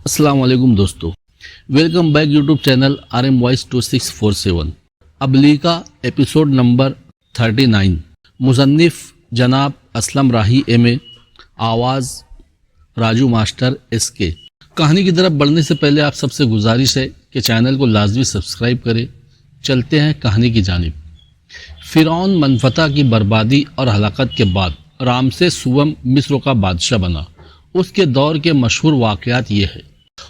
السلام علیکم دوستو، welcome back YouTube channel RM Voice 2647 ابلیغا ایپیسوڈ نمبر 39۔ مصنف جناب اسلم راہی MA، آواز راجو ماسٹر SK۔ کہانی کی طرف بڑھنے سے پہلے آپ سب سے گزارش ہے کہ چینل کو لازمی سبسکرائب کریں۔ چلتے ہیں کہانی کی جانب۔ فرعون منفتح کی بربادی اور ہلاکت کے بعد رامسیس سوم مصر کا بادشاہ بنا۔ اس کے دور کے مشہور واقعات یہ ہے۔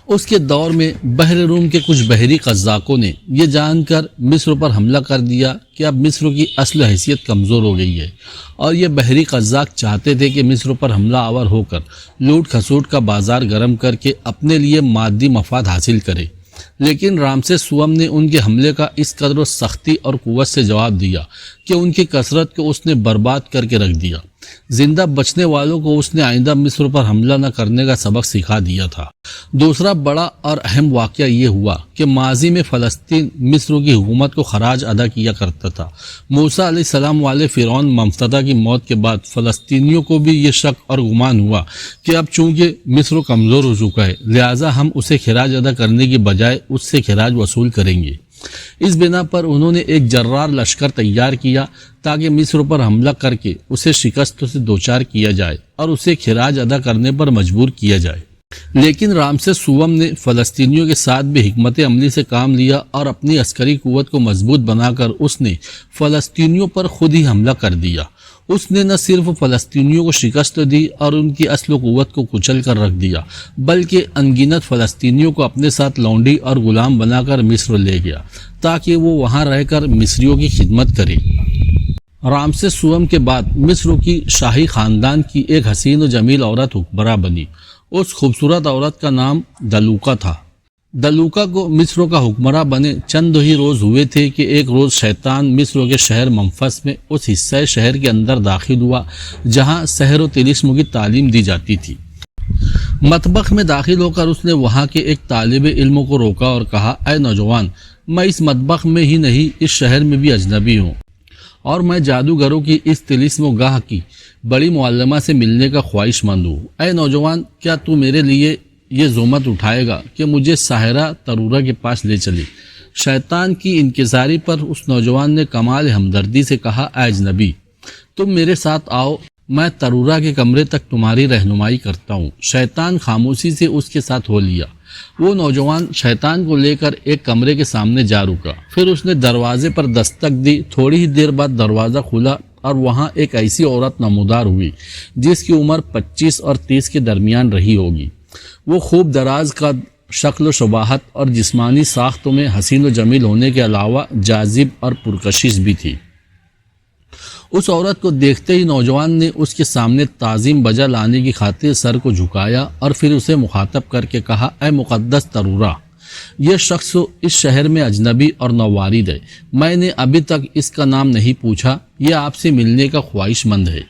اس کے دور میں بحر روم کے کچھ بحری قزاقوں نے یہ جان کر مصر پر حملہ کر دیا کہ اب مصر کی اصل حیثیت کمزور ہو گئی ہے، اور یہ بحری قزاق چاہتے تھے کہ مصر پر حملہ آور ہو کر لوٹ کھسوٹ کا بازار گرم کر کے اپنے لیے مادی مفاد حاصل کرے، لیکن رامسیس سوم نے ان کے حملے کا اس قدر سختی اور قوت سے جواب دیا کہ ان کی کثرت کو اس نے برباد کر کے رکھ دیا۔ زندہ بچنے والوں کو اس نے آئندہ مصر پر حملہ نہ کرنے کا سبق سکھا دیا تھا۔ دوسرا بڑا اور اہم واقعہ یہ ہوا کہ ماضی میں فلسطین مصر کی حکومت کو خراج ادا کیا کرتا تھا۔ موسیٰ علیہ السلام والے فرعون منفتح کی موت کے بعد فلسطینیوں کو بھی یہ شک اور گمان ہوا کہ اب چونکہ مصر کمزور ہو چکا ہے، لہٰذا ہم اسے خراج ادا کرنے کی بجائے اس سے خراج وصول کریں گے۔ اس بنا پر انہوں نے ایک جرار لشکر تیار کیا تاکہ مصر پر حملہ کر کے اسے شکست سے دوچار کیا جائے اور اسے خراج ادا کرنے پر مجبور کیا جائے۔ لیکن رامسیس سوم نے فلسطینیوں کے ساتھ بھی حکمت عملی سے کام لیا اور اپنی عسکری قوت کو مضبوط بنا کر اس نے فلسطینیوں پر خود ہی حملہ کر دیا۔ اس نے نہ صرف فلسطینیوں کو شکست دی اور ان کی اصل و قوت کو کچل کر رکھ دیا، بلکہ انگنت فلسطینیوں کو اپنے ساتھ لونڈی اور غلام بنا کر مصر لے گیا تاکہ وہ وہاں رہ کر مصریوں کی خدمت کرے۔ رامسیس سوم کے بعد مصر کی شاہی خاندان کی ایک حسین و جمیل عورت حکمراں بنی۔ اس خوبصورت عورت کا نام دلوکا تھا۔ دلوکا کو مصر کا حکمراں بنے چند ہی روز ہوئے تھے کہ ایک روز شیطان مصر کے شہر منفس میں اس حصہ شہر کے اندر داخل ہوا جہاں سحر و طلسم کی تعلیم دی جاتی تھی۔ مطبخ میں داخل ہو کر اس نے وہاں کے ایک طالب علم کو روکا اور کہا، اے نوجوان، میں اس مطبخ میں ہی نہیں اس شہر میں بھی اجنبی ہوں، اور میں جادوگروں کی اس طلسم و گاہ کی بڑی معلمہ سے ملنے کا خواہش مند ہوں۔ اے نوجوان، کیا تو میرے لیے یہ زحمت اٹھائے گا کہ مجھے ساحرہ ترورا کے پاس لے چلی؟ شیطان کی انکساری پر اس نوجوان نے کمال ہمدردی سے کہا، اے اجنبی، تم میرے ساتھ آؤ، میں ترورا کے کمرے تک تمہاری رہنمائی کرتا ہوں۔ شیطان خاموشی سے اس کے ساتھ ہو لیا۔ وہ نوجوان شیطان کو لے کر ایک کمرے کے سامنے جا رکا، پھر اس نے دروازے پر دستک دی۔ تھوڑی ہی دیر بعد دروازہ کھلا اور وہاں ایک ایسی عورت نمودار ہوئی جس کی عمر 25 اور 30 کے درمیان رہی ہوگی۔ وہ خوب دراز قد، شکل و شباہت اور جسمانی ساختوں میں حسین و جمیل ہونے کے علاوہ جاذب اور پرکشش بھی تھی۔ اس عورت کو دیکھتے ہی نوجوان نے اس کے سامنے تعظیم بجا لانے کی خاطر سر کو جھکایا اور پھر اسے مخاطب کر کے کہا، اے مقدس ترورا، یہ شخص اس شہر میں اجنبی اور نووارد ہے۔ میں نے ابھی تک اس کا نام نہیں پوچھا، یہ آپ سے ملنے کا خواہش مند ہے۔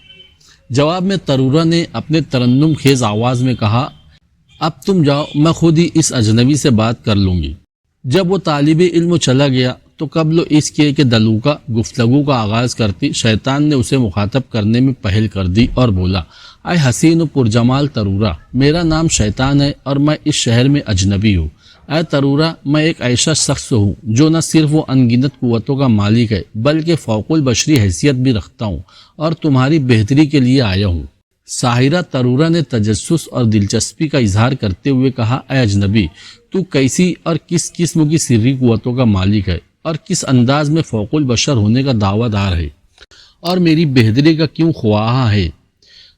جواب میں ترورا نے اپنے ترنم خیز آواز میں کہا، اب تم جاؤ، میں خود ہی اس اجنبی سے بات کر لوں گی۔ جب وہ طالب علم چلا گیا تو قبل اس کے کہ دلوکا گفتگو کا آغاز کرتی، شیطان نے اسے مخاطب کرنے میں پہل کر دی اور بولا، اے حسین و پرجمال ترورا، میرا نام شیطان ہے اور میں اس شہر میں اجنبی ہوں۔ اے ترورا، میں ایک ایسا شخص ہوں جو نہ صرف وہ انگنت قوتوں کا مالک ہے بلکہ فوق البشری حیثیت بھی رکھتا ہوں اور تمہاری بہتری کے لیے آیا ہوں۔ ساحرہ ترورا نے تجسس اور دلچسپی کا اظہار کرتے ہوئے کہا، اے اجنبی، تو کیسی اور کس قسم کی سری قوتوں کا مالک ہے اور کس انداز میں فوق البشر ہونے کا دعویٰ دار ہے اور میری بہتری کا کیوں خواہاں ہے؟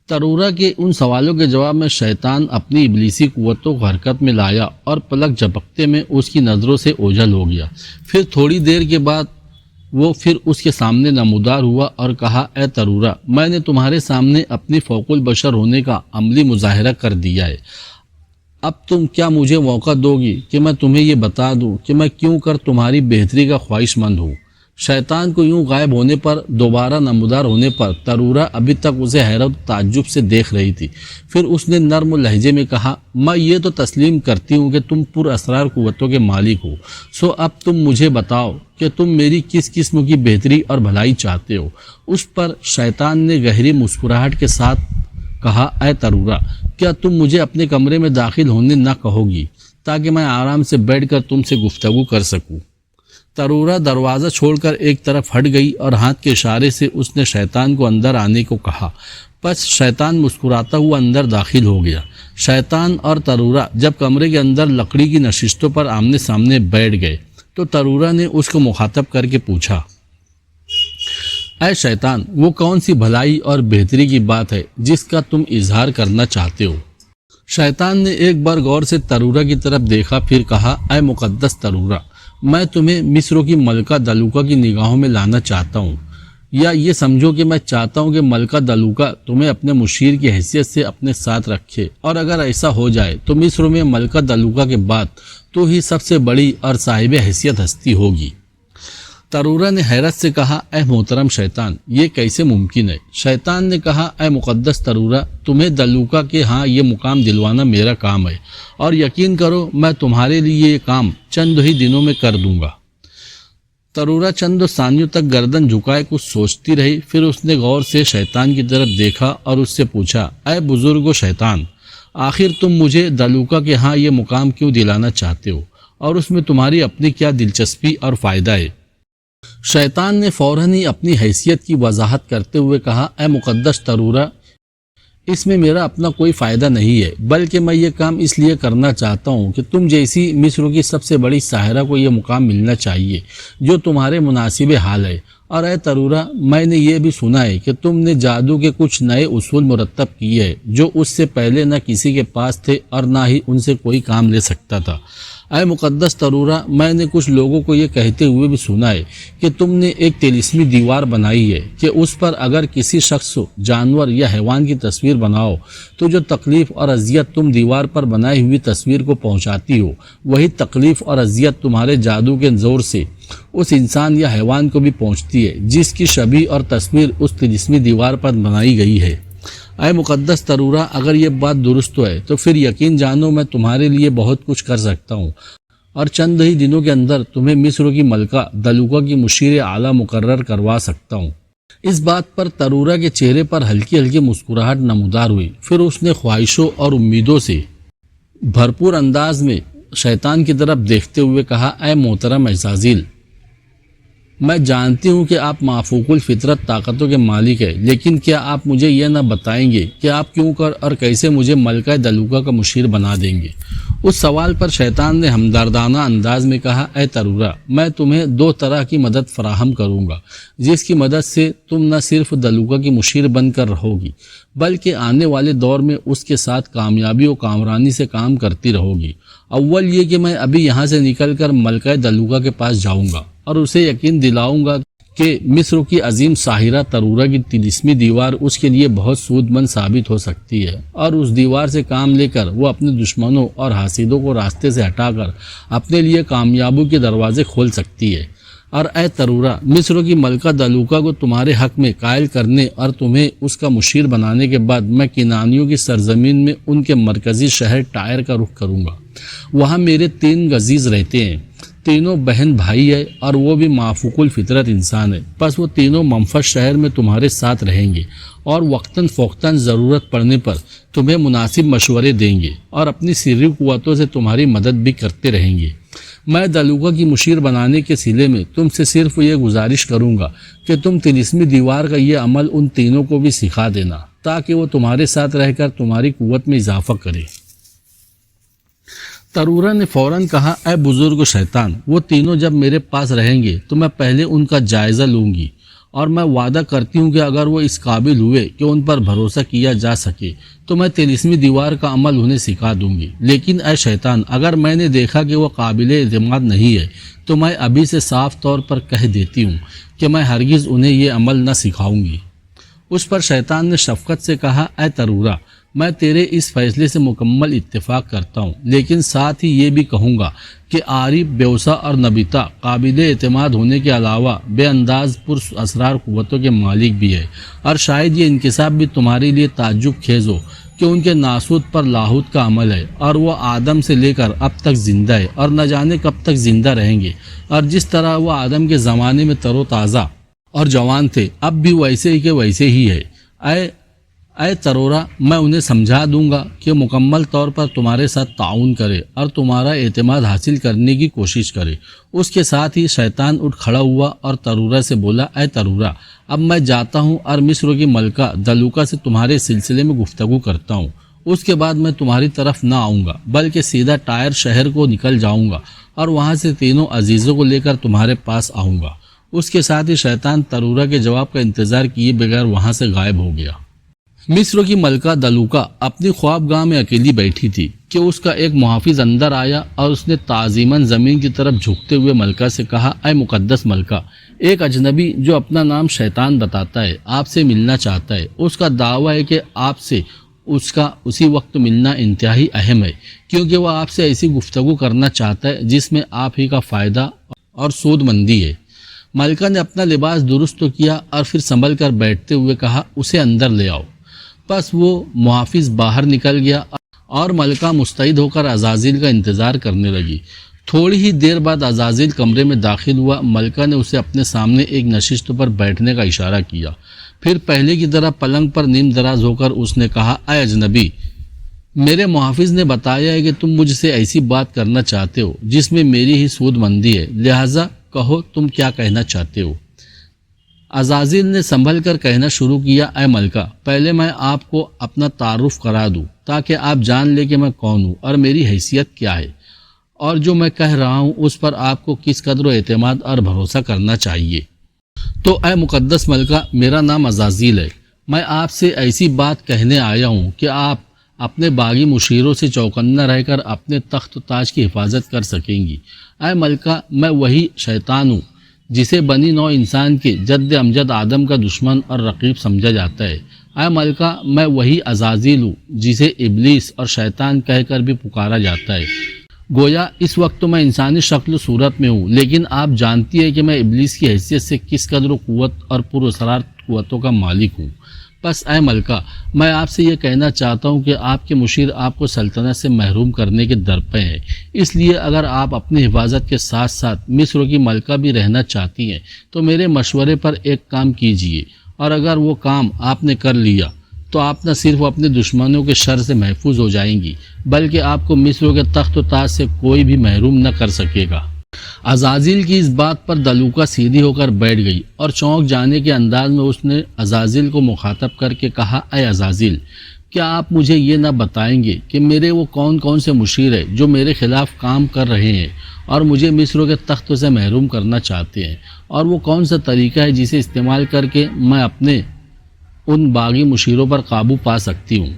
ترورا کے ان سوالوں کے جواب میں شیطان اپنی ابلیسی قوتوں کو حرکت میں لایا اور پلک جھپکتے میں اس کی نظروں سے اوجھل ہو گیا۔ پھر تھوڑی دیر کے بعد وہ پھر اس کے سامنے نمودار ہوا اور کہا، اے ترورا، میں نے تمہارے سامنے اپنی فوق البشر ہونے کا عملی مظاہرہ کر دیا ہے۔ اب تم کیا مجھے موقع دو گی کہ میں تمہیں یہ بتا دوں کہ میں کیوں کر تمہاری بہتری کا خواہش مند ہوں؟ شیطان کو یوں غائب ہونے پر دوبارہ نمودار ہونے پر ترورا ابھی تک اسے حیرت و تعجب سے دیکھ رہی تھی۔ پھر اس نے نرم لہجے میں کہا، میں یہ تو تسلیم کرتی ہوں کہ تم پر اسرار قوتوں کے مالک ہو، سو اب تم مجھے بتاؤ کہ تم میری کس قسم کی بہتری اور بھلائی چاہتے ہو۔ اس پر شیطان نے گہری مسکراہٹ کے ساتھ کہا، اے ترورا، کیا تم مجھے اپنے کمرے میں داخل ہونے نہ کہو گی تاکہ میں آرام سے بیٹھ کر تم سے گفتگو کر سکوں؟ ترورا دروازہ چھوڑ کر ایک طرف ہٹ گئی اور ہاتھ کے اشارے سے اس نے شیطان کو اندر آنے کو کہا۔ پس شیطان مسکراتا ہوا اندر داخل ہو گیا۔ شیطان اور ترورا جب کمرے کے اندر لکڑی کی نشستوں پر آمنے سامنے بیٹھ گئے تو ترورا نے اس کو مخاطب کر کے پوچھا، اے شیطان، وہ کون سی بھلائی اور بہتری کی بات ہے جس کا تم اظہار کرنا چاہتے ہو؟ شیطان نے ایک بار غور سے ترورا کی طرف دیکھا، پھر کہا، اے مقدس ترورا، میں تمہیں مصر کی ملکہ دلوکا کی نگاہوں میں لانا چاہتا ہوں، یا یہ سمجھو کہ میں چاہتا ہوں کہ ملکہ دلوکا تمہیں اپنے مشیر کی حیثیت سے اپنے ساتھ رکھے، اور اگر ایسا ہو جائے تو مصر میں ملکہ دلوکا کے بعد تو ہی سب سے بڑی اور صاحب حیثیت ہستی ہوگی۔ ترورا نے حیرت سے کہا، اے محترم شیطان، یہ کیسے ممکن ہے؟ شیطان نے کہا، اے مقدس ترورا، تمہیں دلوکا کے ہاں یہ مقام دلوانا میرا کام ہے، اور یقین کرو میں تمہارے لیے یہ کام چند ہی دنوں میں کر دوں گا۔ ترورا چند ثانیوں تک گردن جھکائے کچھ سوچتی رہی، پھر اس نے غور سے شیطان کی طرف دیکھا اور اس سے پوچھا، اے بزرگ و شیطان، آخر تم مجھے دلوکا کے ہاں یہ مقام کیوں دلانا چاہتے ہو، اور اس میں تمہاری اپنی کیا دلچسپی اور فائدہ ہے؟ شیطان نے فوراً ہی اپنی حیثیت کی وضاحت کرتے ہوئے کہا، اے مقدس ترورا، اس میں میرا اپنا کوئی فائدہ نہیں ہے، بلکہ میں یہ کام اس لیے کرنا چاہتا ہوں کہ تم جیسی مصر کی سب سے بڑی ساحرہ کو یہ مقام ملنا چاہیے جو تمہارے مناسب حال ہے۔ اور اے ترورا، میں نے یہ بھی سنا ہے کہ تم نے جادو کے کچھ نئے اصول مرتب کیے ہیں جو اس سے پہلے نہ کسی کے پاس تھے اور نہ ہی ان سے کوئی کام لے سکتا تھا۔ اے مقدس ترورا، میں نے کچھ لوگوں کو یہ کہتے ہوئے بھی سنا ہے کہ تم نے ایک طلسمی دیوار بنائی ہے کہ اس پر اگر کسی شخص، جانور یا حیوان کی تصویر بناؤ تو جو تکلیف اور اذیت تم دیوار پر بنائی ہوئی تصویر کو پہنچاتی ہو، وہی تکلیف اور اذیت تمہارے جادو کے زور سے اس انسان یا حیوان کو بھی پہنچتی ہے جس کی شبیہ اور تصویر اس طلسمی دیوار پر بنائی گئی ہے۔ اے مقدس ترورا، اگر یہ بات درست ہے تو پھر یقین جانو میں تمہارے لیے بہت کچھ کر سکتا ہوں، اور چند ہی دنوں کے اندر تمہیں مصر کی ملکہ دلوکا کی مشیر اعلیٰ مقرر کروا سکتا ہوں۔ اس بات پر ترورا کے چہرے پر ہلکی ہلکی مسکراہٹ نمودار ہوئی، پھر اس نے خواہشوں اور امیدوں سے بھرپور انداز میں شیطان کی طرف دیکھتے ہوئے کہا، اے محترم عزازیل، میں جانتی ہوں کہ آپ مافوق الفطرت طاقتوں کے مالک ہیں، لیکن کیا آپ مجھے یہ نہ بتائیں گے کہ آپ کیوں کر اور کیسے مجھے ملکہ دلوکا کا مشیر بنا دیں گے؟ اس سوال پر شیطان نے ہمدردانہ انداز میں کہا، اے ترورا، میں تمہیں دو طرح کی مدد فراہم کروں گا جس کی مدد سے تم نہ صرف دلوکا کی مشیر بن کر رہو گی بلکہ آنے والے دور میں اس کے ساتھ کامیابی و کامرانی سے کام کرتی رہو گی۔ اول یہ کہ میں ابھی یہاں سے نکل کر ملکہ دلوکا کے پاس جاؤں گا اور اسے یقین دلاؤں گا کہ مصر کی عظیم ساحرہ ترورا کی طلسمی دیوار اس کے لیے بہت سود مند ثابت ہو سکتی ہے، اور اس دیوار سے کام لے کر وہ اپنے دشمنوں اور حاسدوں کو راستے سے ہٹا کر اپنے لیے کامیابی کے دروازے کھول سکتی ہے۔ اور اے ترورا، مصر کی ملکہ دلوکا کو تمہارے حق میں قائل کرنے اور تمہیں اس کا مشیر بنانے کے بعد میں کنانیوں کی سرزمین میں ان کے مرکزی شہر ٹائر کا رخ کروں گا۔ وہاں میرے 3 عزیز رہتے ہیں، تینوں بہن بھائی ہے اور وہ بھی مافوق الفطرت انسان ہے۔ پس وہ تینوں منفذ شہر میں تمہارے ساتھ رہیں گے اور وقتاً فوقتاً ضرورت پڑنے پر تمہیں مناسب مشورے دیں گے اور اپنی سری قوتوں سے تمہاری مدد بھی کرتے رہیں گے۔ میں دلوکا کی مشیر بنانے کے سلے میں تم سے صرف یہ گزارش کروں گا کہ تم طلسمی دیوار کا یہ عمل ان تینوں کو بھی سکھا دینا تاکہ وہ تمہارے ساتھ رہ کر تمہاری قوت میں اضافہ کرے۔ ترورا نے فوراً کہا، اے بزرگ و شیطان، وہ تینوں جب میرے پاس رہیں گے تو میں پہلے ان کا جائزہ لوں گی، اور میں وعدہ کرتی ہوں کہ اگر وہ اس قابل ہوئے کہ ان پر بھروسہ کیا جا سکے تو میں طلسمی دیوار کا عمل انہیں سکھا دوں گی۔ لیکن اے شیطان، اگر میں نے دیکھا کہ وہ قابل اعتماد نہیں ہے تو میں ابھی سے صاف طور پر کہہ دیتی ہوں کہ میں ہرگز انہیں یہ عمل نہ سکھاؤں گی۔ اس پر شیطان نے شفقت سے کہا، اے ترورا، میں تیرے اس فیصلے سے مکمل اتفاق کرتا ہوں، لیکن ساتھ ہی یہ بھی کہوں گا کہ عارف، بیوسا اور نبیتا قابل اعتماد ہونے کے علاوہ بے انداز پر اسرار قوتوں کے مالک بھی ہے، اور شاید یہ انکشاف بھی تمہارے لیے تعجب خیز ہو کہ ان کے ناسوت پر لاہوت کا عمل ہے، اور وہ آدم سے لے کر اب تک زندہ ہے اور نہ جانے کب تک زندہ رہیں گے، اور جس طرح وہ آدم کے زمانے میں تر و تازہ اور جوان تھے اب بھی ویسے ہی کہ ویسے ہی ہے۔ اے ترورا، میں انہیں سمجھا دوں گا کہ مکمل طور پر تمہارے ساتھ تعاون کرے اور تمہارا اعتماد حاصل کرنے کی کوشش کرے۔ اس کے ساتھ ہی شیطان اٹھ کھڑا ہوا اور ترورا سے بولا، اے ترورا، اب میں جاتا ہوں اور مصر کی ملکہ دلوکا سے تمہارے سلسلے میں گفتگو کرتا ہوں۔ اس کے بعد میں تمہاری طرف نہ آؤں گا بلکہ سیدھا ٹائر شہر کو نکل جاؤں گا اور وہاں سے تینوں عزیزوں کو لے کر تمہارے پاس آؤں گا۔ اس کے ساتھ ہی شیطان ترورا کے جواب کا انتظار کیے بغیر وہاں سے غائب ہو گیا۔ مصر کی ملکہ دلوکا اپنی خوابگاہ میں اکیلی بیٹھی تھی کہ اس کا ایک محافظ اندر آیا اور اس نے تعظیماً زمین کی طرف جھکتے ہوئے ملکہ سے کہا، اے مقدس ملکہ، ایک اجنبی جو اپنا نام شیطان بتاتا ہے آپ سے ملنا چاہتا ہے۔ اس کا دعویٰ ہے کہ آپ سے اس کا اسی وقت ملنا انتہائی اہم ہے، کیونکہ وہ آپ سے ایسی گفتگو کرنا چاہتا ہے جس میں آپ ہی کا فائدہ اور سود مندی ہے۔ ملکہ نے اپنا لباس درست کیا اور پھر سنبھل کر بیٹھتے ہوئے کہا، اسے اندر لے آؤ۔ پس وہ محافظ باہر نکل گیا اور ملکہ مستعد ہو کر عزازیل کا انتظار کرنے لگی۔ تھوڑی ہی دیر بعد عزازیل کمرے میں داخل ہوا۔ ملکہ نے اسے اپنے سامنے ایک نشست پر بیٹھنے کا اشارہ کیا، پھر پہلے کی طرح پلنگ پر نیم دراز ہو کر اس نے کہا، اے اجنبی، میرے محافظ نے بتایا ہے کہ تم مجھ سے ایسی بات کرنا چاہتے ہو جس میں میری ہی سود مندی ہے، لہٰذا کہو تم کیا کہنا چاہتے ہو۔ عزازیل نے سنبھل کر کہنا شروع کیا، اے ملکہ، پہلے میں آپ کو اپنا تعارف کرا دوں تاکہ آپ جان لیں کہ میں کون ہوں اور میری حیثیت کیا ہے، اور جو میں کہہ رہا ہوں اس پر آپ کو کس قدر و اعتماد اور بھروسہ کرنا چاہیے۔ تو اے مقدس ملکہ، میرا نام عزازیل ہے۔ میں آپ سے ایسی بات کہنے آیا ہوں کہ آپ اپنے باغی مشیروں سے چوکنا رہ کر اپنے تخت و تاج کی حفاظت کر سکیں گی۔ اے ملکہ، میں وہی شیطان ہوں جسے بنی نوع انسان کے جد امجد آدم کا دشمن اور رقیب سمجھا جاتا ہے۔ اے ملکہ، میں وہی عزازیل ہوں جسے ابلیس اور شیطان کہہ کر بھی پکارا جاتا ہے۔ گویا اس وقت تو میں انسانی شکل و صورت میں ہوں، لیکن آپ جانتی ہے کہ میں ابلیس کی حیثیت سے کس قدر و قوت اور پراسرار قوتوں کا مالک ہوں۔ بس اے ملکہ، میں آپ سے یہ کہنا چاہتا ہوں کہ آپ کے مشیر آپ کو سلطنت سے محروم کرنے کے درپے ہیں، اس لیے اگر آپ اپنی حفاظت کے ساتھ ساتھ مصر کی ملکہ بھی رہنا چاہتی ہیں تو میرے مشورے پر ایک کام کیجیے، اور اگر وہ کام آپ نے کر لیا تو آپ نہ صرف اپنے دشمنوں کے شر سے محفوظ ہو جائیں گی بلکہ آپ کو مصر کے تخت و تاج سے کوئی بھی محروم نہ کر سکے گا۔ عزازیل کی اس بات پر دلوکا سیدھی ہو کر بیٹھ گئی اور چونک جانے کے انداز میں اس نے عزازیل کو مخاطب کر کے کہا، اے عزازیل، کیا آپ مجھے یہ نہ بتائیں گے کہ میرے وہ کون کون سے مشیر ہیں جو میرے خلاف کام کر رہے ہیں اور مجھے مصر کے تخت سے محروم کرنا چاہتے ہیں، اور وہ کون سا طریقہ ہے جسے استعمال کر کے میں اپنے ان باغی مشیروں پر قابو پا سکتی ہوں۔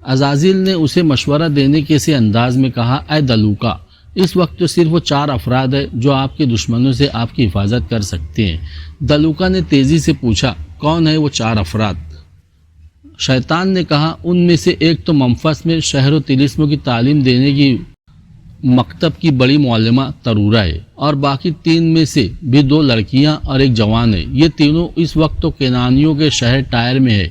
عزازیل نے اسے مشورہ دینے کے سے انداز میں کہا، اے دلوکا، اس وقت تو صرف وہ 4 افراد ہیں جو آپ کے دشمنوں سے آپ کی حفاظت کر سکتے ہیں۔ دلوکا نے تیزی سے پوچھا، کون ہے وہ 4 افراد؟ شیطان نے کہا، ان میں سے ایک تو منفس میں شہر و طلسموں کی تعلیم دینے کی مکتب کی بڑی معلمہ ترورا ہے، اور باقی 3 میں سے بھی 2 لڑکیاں اور ایک جوان ہے۔ یہ تینوں اس وقت تو کینانیوں کے شہر ٹائر میں ہے۔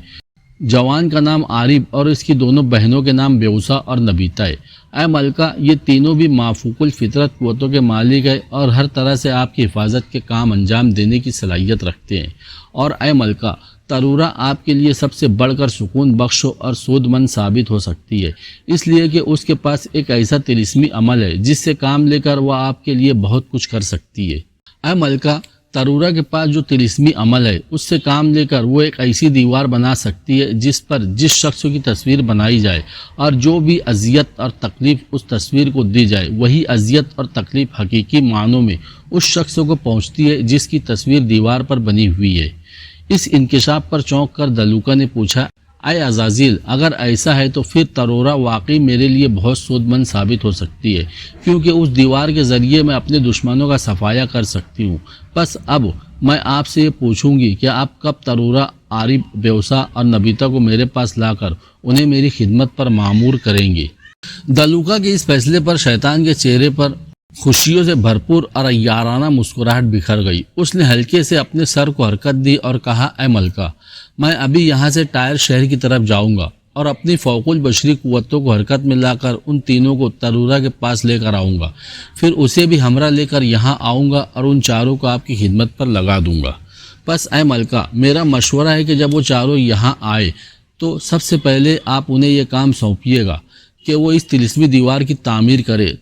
جوان کا نام عارب اور اس کی دونوں بہنوں کے نام بیوسا اور نبیتا ہے۔ اے ملکہ، یہ تینوں بھی مافوق الفطرت قوتوں کے مالک ہے اور ہر طرح سے آپ کی حفاظت کے کام انجام دینے کی صلاحیت رکھتے ہیں۔ اور اے ملکہ، ترورا آپ کے لیے سب سے بڑھ کر سکون بخش اور سود مند ثابت ہو سکتی ہے، اس لیے کہ اس کے پاس ایک ایسا طلسمی عمل ہے جس سے کام لے کر وہ آپ کے لیے بہت کچھ کر سکتی ہے۔ اے ملکہ، ترورا کے پاس جو طلسمی عمل ہے اس سے کام لے کر وہ ایک ایسی دیوار بنا سکتی ہے جس پر جس شخص کی تصویر بنائی جائے اور جو بھی اذیت اور تکلیف اس تصویر کو دی جائے، وہی اذیت اور تکلیف حقیقی معنوں میں اس شخص کو پہنچتی ہے جس کی تصویر دیوار پر بنی ہوئی ہے۔ اس انکشاف پر چونک کر دلوکا نے پوچھا، اے عزازیل، اگر ایسا ہے تو پھر ترورا واقعی میرے لیے بہت سود مند ثابت ہو سکتی ہے، کیونکہ اس دیوار کے ذریعے میں اپنے دشمنوں کا صفایا کر سکتی ہوں۔ بس اب میں آپ سے یہ پوچھوں گی کہ آپ کب ترورا، عارب، بیوسا اور نبیتا کو میرے پاس لا کر انہیں میری خدمت پر معمور کریں گے؟ دلوکا کے اس فیصلے پر شیطان کے چہرے پر خوشیوں سے بھرپور اور یارانہ مسکراہٹ بکھر گئی۔ اس نے ہلکے سے اپنے سر کو حرکت دی اور کہا، اے ملکہ، میں ابھی یہاں سے ٹائر شہر کی طرف جاؤں گا اور اپنی فوق البشری قوتوں کو حرکت میں لا کر ان تینوں کو ترورا کے پاس لے کر آؤں گا، پھر اسے بھی ہمراہ لے کر یہاں آؤں گا اور ان چاروں کو آپ کی خدمت پر لگا دوں گا۔ بس اے ملکہ، میرا مشورہ ہے کہ جب وہ چاروں یہاں آئے تو سب سے پہلے آپ انہیں یہ کام سونپیے گا کہ وہ اس طلسمی دیوار کی تعمیر کرے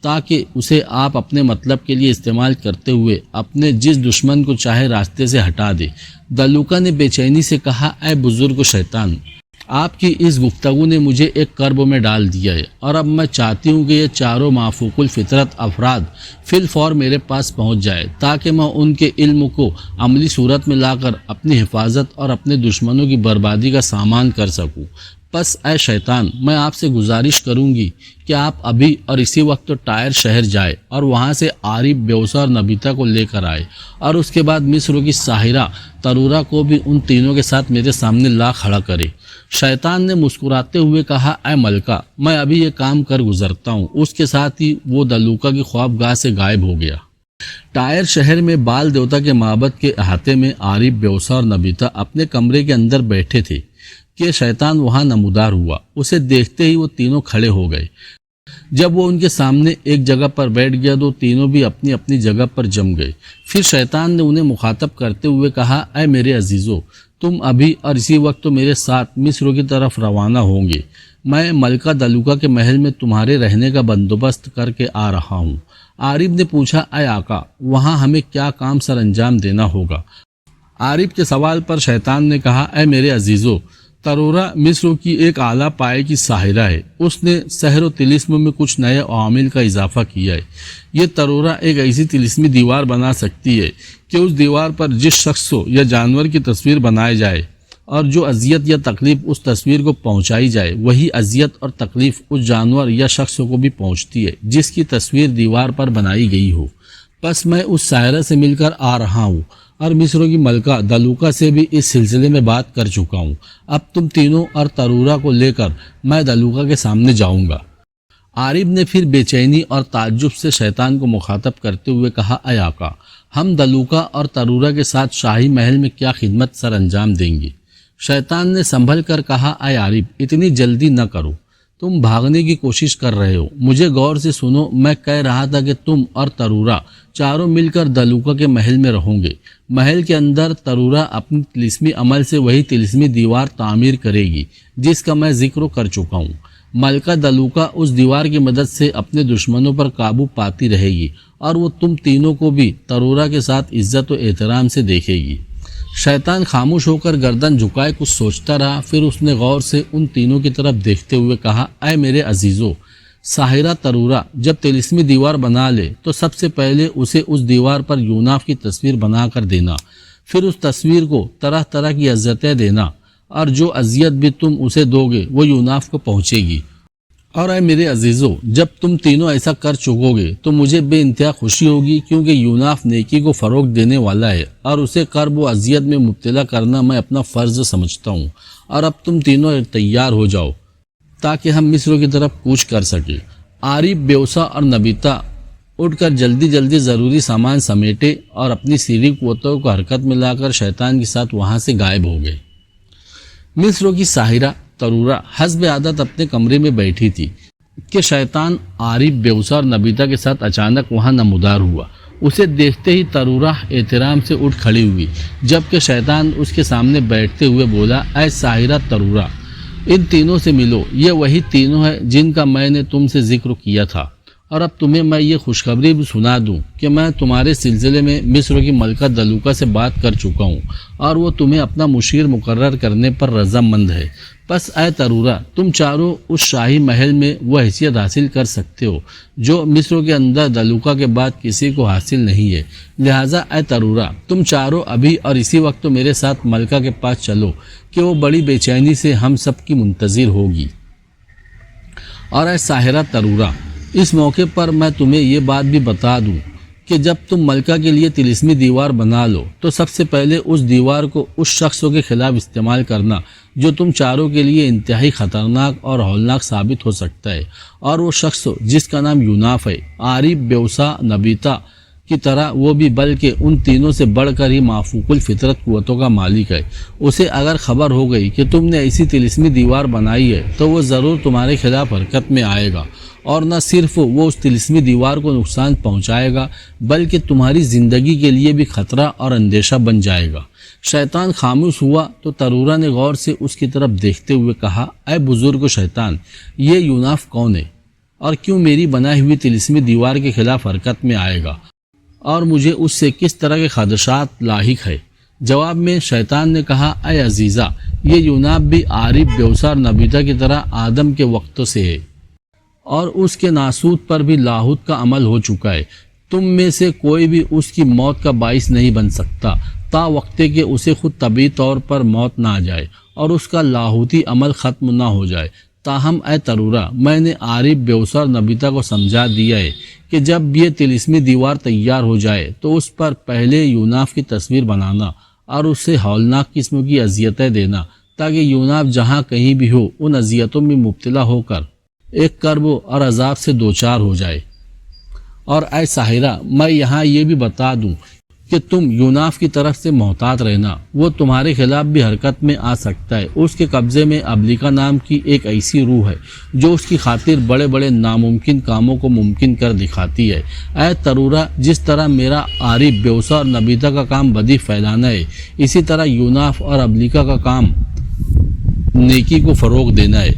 تاکہ اسے آپ اپنے مطلب کے لیے استعمال کرتے ہوئے اپنے جس دشمن کو چاہے راستے سے ہٹا دے۔ دلوکا نے بے چینی سے کہا، اے بزرگ شیطان، آپ کی اس گفتگو نے مجھے ایک کرب میں ڈال دیا ہے، اور اب میں چاہتی ہوں کہ یہ چاروں مافوق الفطرت افراد فی الفور میرے پاس پہنچ جائے تاکہ میں ان کے علم کو عملی صورت میں لا کر اپنی حفاظت اور اپنے دشمنوں کی بربادی کا سامان کر سکوں۔ پس اے شیطان، میں آپ سے گزارش کروں گی کہ آپ ابھی اور اسی وقت ٹائر شہر جائے اور وہاں سے عارف، بیوسا اور نبیتا کو لے کر آئے، اور اس کے بعد مصر کی ساحرہ ترورا کو بھی ان تینوں کے ساتھ میرے سامنے لا کھڑا کرے۔ شیطان نے مسکراتے ہوئے کہا، اے ملکہ، میں ابھی یہ کام کر گزرتا ہوں۔ اس کے ساتھ ہی وہ دلوکا کی خوابگاہ سے غائب ہو گیا۔ ٹائر شہر میں بال دیوتا کے معبد کے احاطے میں عارف، بیوسا اور نبیتا اپنے کمرے کے اندر بیٹھے تھے کہ شیطان وہاں نمودار ہوا۔ اسے دیکھتے ہی وہ تینوں کھڑے ہو گئے۔ جب وہ ان کے سامنے ایک جگہ پر بیٹھ گیا تو تینوں بھی اپنی اپنی جگہ پر جم گئے۔ پھر شیطان نے انہیں مخاطب کرتے ہوئے کہا، اے میرے عزیزو، تم ابھی اور اسی وقت تو میرے ساتھ مصر کی طرف روانہ ہوں گے۔ میں ملکہ دلوکا کے محل میں تمہارے رہنے کا بندوبست کر کے آ رہا ہوں۔ عارف نے پوچھا، اے آقا، وہاں ہمیں کیا کام سر انجام دینا ہوگا؟ عارف کے سوال پر شیطان نے کہا، اے میرے عزیزو، ترورا مصر کی ایک اعلیٰ پائے کی ساحرہ ہے۔ اس نے سحر و طلسم میں کچھ نئے عوامل کا اضافہ کیا ہے۔ یہ ترورا ایک ایسی طلسمی دیوار بنا سکتی ہے کہ اس دیوار پر جس شخص یا جانور کی تصویر بنائی جائے اور جو اذیت یا تکلیف اس تصویر کو پہنچائی جائے، وہی اذیت اور تکلیف اس جانور یا شخص کو بھی پہنچتی ہے جس کی تصویر دیوار پر بنائی گئی ہو۔ پس میں اس ساحرہ سے مل کر آ رہا ہوں اور مصر کی ملکہ دلوکا سے بھی اس سلسلے میں بات کر چکا ہوں۔ اب تم تینوں اور ترورا کو لے کر میں دلوکا کے سامنے جاؤں گا۔ عارف نے پھر بے چینی اور تعجب سے شیطان کو مخاطب کرتے ہوئے کہا، اے آقا، ہم دلوکا اور ترورا کے ساتھ شاہی محل میں کیا خدمت سر انجام دیں گے؟ شیطان نے سنبھل کر کہا، اے عارف، اتنی جلدی نہ کرو، تم بھاگنے کی کوشش کر رہے ہو۔ مجھے غور سے سنو، میں کہہ رہا تھا کہ تم اور ترورا چاروں مل کر دلوکا کے محل میں رہوں گے۔ محل کے اندر ترورا اپنی طلسمی عمل سے وہی طلسمی دیوار تعمیر کرے گی جس کا میں ذکر کر چکا ہوں۔ ملکہ دلوکا اس دیوار کی مدد سے اپنے دشمنوں پر قابو پاتی رہے گی اور وہ تم تینوں کو بھی ترورا کے ساتھ عزت و احترام سے دیکھے گی۔ شیطان خاموش ہو کر گردن جھکائے کچھ سوچتا رہا، پھر اس نے غور سے ان تینوں کی طرف دیکھتے ہوئے کہا، اے میرے عزیزو، ساحرہ ترورا جب طلسمی دیوار بنا لے تو سب سے پہلے اسے اس دیوار پر یوناف کی تصویر بنا کر دینا، پھر اس تصویر کو طرح طرح کی اذیتیں دینا، اور جو اذیت بھی تم اسے دو گے وہ یوناف کو پہنچے گی۔ اور اے میرے عزیزو، جب تم تینوں ایسا کر چکو گے تو مجھے بے انتہا خوشی ہوگی، کیونکہ یوناف نیکی کو فروغ دینے والا ہے اور اسے کرب و اذیت میں مبتلا کرنا میں اپنا فرض سمجھتا ہوں۔ اور اب تم تینوں تیار ہو جاؤ تاکہ ہم مصر کی طرف کوچ کر سکیں۔ عارف، بیوسا اور نبیتا اٹھ کر جلدی جلدی ضروری سامان سمیٹے اور اپنی سیری قوتوں کو حرکت میں لا کر شیطان کے ساتھ وہاں سے غائب ہو گئے۔ مصر کی ساحرہ ترورا حسب عادت اپنے کمرے میں بیٹھی تھی کہ شیطان عارف، بیوسا اور نبیتا کے ساتھ اچانک وہاں نمودار ہوا۔ اسے دیکھتے ہی ترورا احترام سے اٹھ کھڑی ہوئی، جبکہ شیطان اس کے سامنے بیٹھتے ہوئے بولا، اے ساحرہ ترورا، ان تینوں سے ملو، یہ وہی تینوں ہیں جن کا میں نے تم سے ذکر کیا تھا، اور اب تمہیں میں یہ خوشخبری بھی سنا دوں کہ میں تمہارے سلسلے میں مصر کی ملکہ دلوکا سے بات کر چکا ہوں اور وہ تمہیں اپنا مشیر مقرر کرنے پر رضامند ہے۔ پس اے ترورا، تم چاروں اس شاہی محل میں وہ حیثیت حاصل کر سکتے ہو جو مصر کے اندر دلوکا کے بعد کسی کو حاصل نہیں ہے۔ لہٰذا اے ترورا، تم چاروں ابھی اور اسی وقت میرے ساتھ ملکہ کے پاس چلو کہ وہ بڑی بے چینی سے ہم سب کی منتظر ہوگی۔ اور اے ساحرہ ترورا، اس موقع پر میں تمہیں یہ بات بھی بتا دوں کہ جب تم ملکہ کے لیے طلسمی دیوار بنا لو تو سب سے پہلے اس دیوار کو اس شخص کے خلاف استعمال کرنا جو تم چاروں کے لیے انتہائی خطرناک اور ہولناک ثابت ہو سکتا ہے، اور وہ شخص جس کا نام یوناف ہے، عارف، بیوسا، نبیتا کی طرح وہ بھی بلکہ ان تینوں سے بڑھ کر ہی مافوق الفطرت قوتوں کا مالک ہے۔ اسے اگر خبر ہو گئی کہ تم نے ایسی طلسمی دیوار بنائی ہے تو وہ ضرور تمہارے خلاف حرکت میں آئے گا اور نہ صرف وہ اس طلسمی دیوار کو نقصان پہنچائے گا بلکہ تمہاری زندگی کے لیے بھی خطرہ اور اندیشہ بن جائے گا۔ شیطان خاموش ہوا تو ترورا نے غور سے اس کی طرف دیکھتے ہوئے کہا، اے بزرگ شیطان، یہ یوناف کون ہے اور کیوں میری بنائی ہوئی طلسمی دیوار کے خلاف حرکت میں آئے گا اور مجھے اس سے کس طرح کے خدشات لاحق ہے؟ جواب میں شیطان نے کہا، اے عزیزہ، یہ یوناف بھی عارف، بیوسا اور نبیتا کی طرح آدم کے وقتوں سے ہے اور اس کے ناسوت پر بھی لاہوت کا عمل ہو چکا ہے۔ تم میں سے کوئی بھی اس کی موت کا باعث نہیں بن سکتا تا وقتے کہ اسے خود طبعی طور پر موت نہ آ جائے اور اس کا لاہوتی عمل ختم نہ ہو جائے۔ تاہم اے ترورا، میں نے عارف، بیوسا اور نبیتا کو سمجھا دیا ہے کہ جب یہ طلسمی دیوار تیار ہو جائے تو اس پر پہلے یوناف کی تصویر بنانا اور اسے ہولناک قسم کی اذیتیں دینا تاکہ یوناف جہاں کہیں بھی ہو ان اذیتوں میں مبتلا ہو کر ایک کرب اور عذاب سے دوچار ہو جائے۔ اور اے ساحرہ، میں یہاں یہ بھی بتا دوں کہ تم یوناف کی طرف سے محتاط رہنا، وہ تمہارے خلاف بھی حرکت میں آ سکتا ہے۔ اس کے قبضے میں ابلیکا نام کی ایک ایسی روح ہے جو اس کی خاطر بڑے بڑے ناممکن کاموں کو ممکن کر دکھاتی ہے۔ اے ترورا، جس طرح میرا عارف، بیوسا اور نبیتا کا کام بدی پھیلانا ہے، اسی طرح یوناف اور ابلیکا کا کام نیکی کو فروغ دینا ہے۔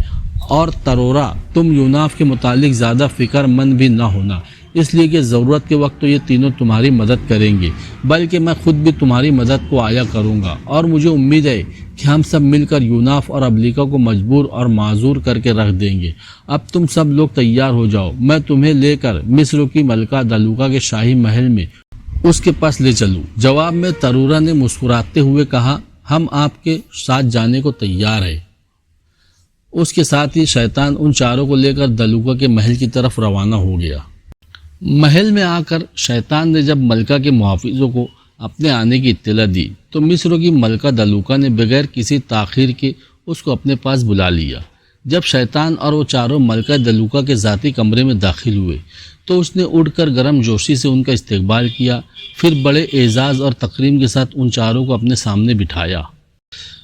اور ترورا، تم یوناف کے متعلق زیادہ فکر مند بھی نہ ہونا، اس لیے کہ ضرورت کے وقت تو یہ تینوں تمہاری مدد کریں گے، بلکہ میں خود بھی تمہاری مدد کو آیا کروں گا، اور مجھے امید ہے کہ ہم سب مل کر یوناف اور ابلیکا کو مجبور اور معذور کر کے رکھ دیں گے۔ اب تم سب لوگ تیار ہو جاؤ، میں تمہیں لے کر مصر کی ملکہ دلوکا کے شاہی محل میں اس کے پاس لے چلوں۔ جواب میں ترورا نے مسکراتے ہوئے کہا، ہم آپ کے ساتھ جانے کو تیار ہیں۔ اس کے ساتھ ہی شیطان ان چاروں کو لے کر دلوکا کے محل کی طرف روانہ ہو گیا۔ محل میں آ کر شیطان نے جب ملکہ کے محافظوں کو اپنے آنے کی اطلاع دی تو مصر کی ملکہ دلوکا نے بغیر کسی تاخیر کے اس کو اپنے پاس بلا لیا۔ جب شیطان اور وہ چاروں ملکہ دلوکا کے ذاتی کمرے میں داخل ہوئے تو اس نے اڑ کر گرم جوشی سے ان کا استقبال کیا، پھر بڑے اعزاز اور تکریم کے ساتھ ان چاروں کو اپنے سامنے بٹھایا۔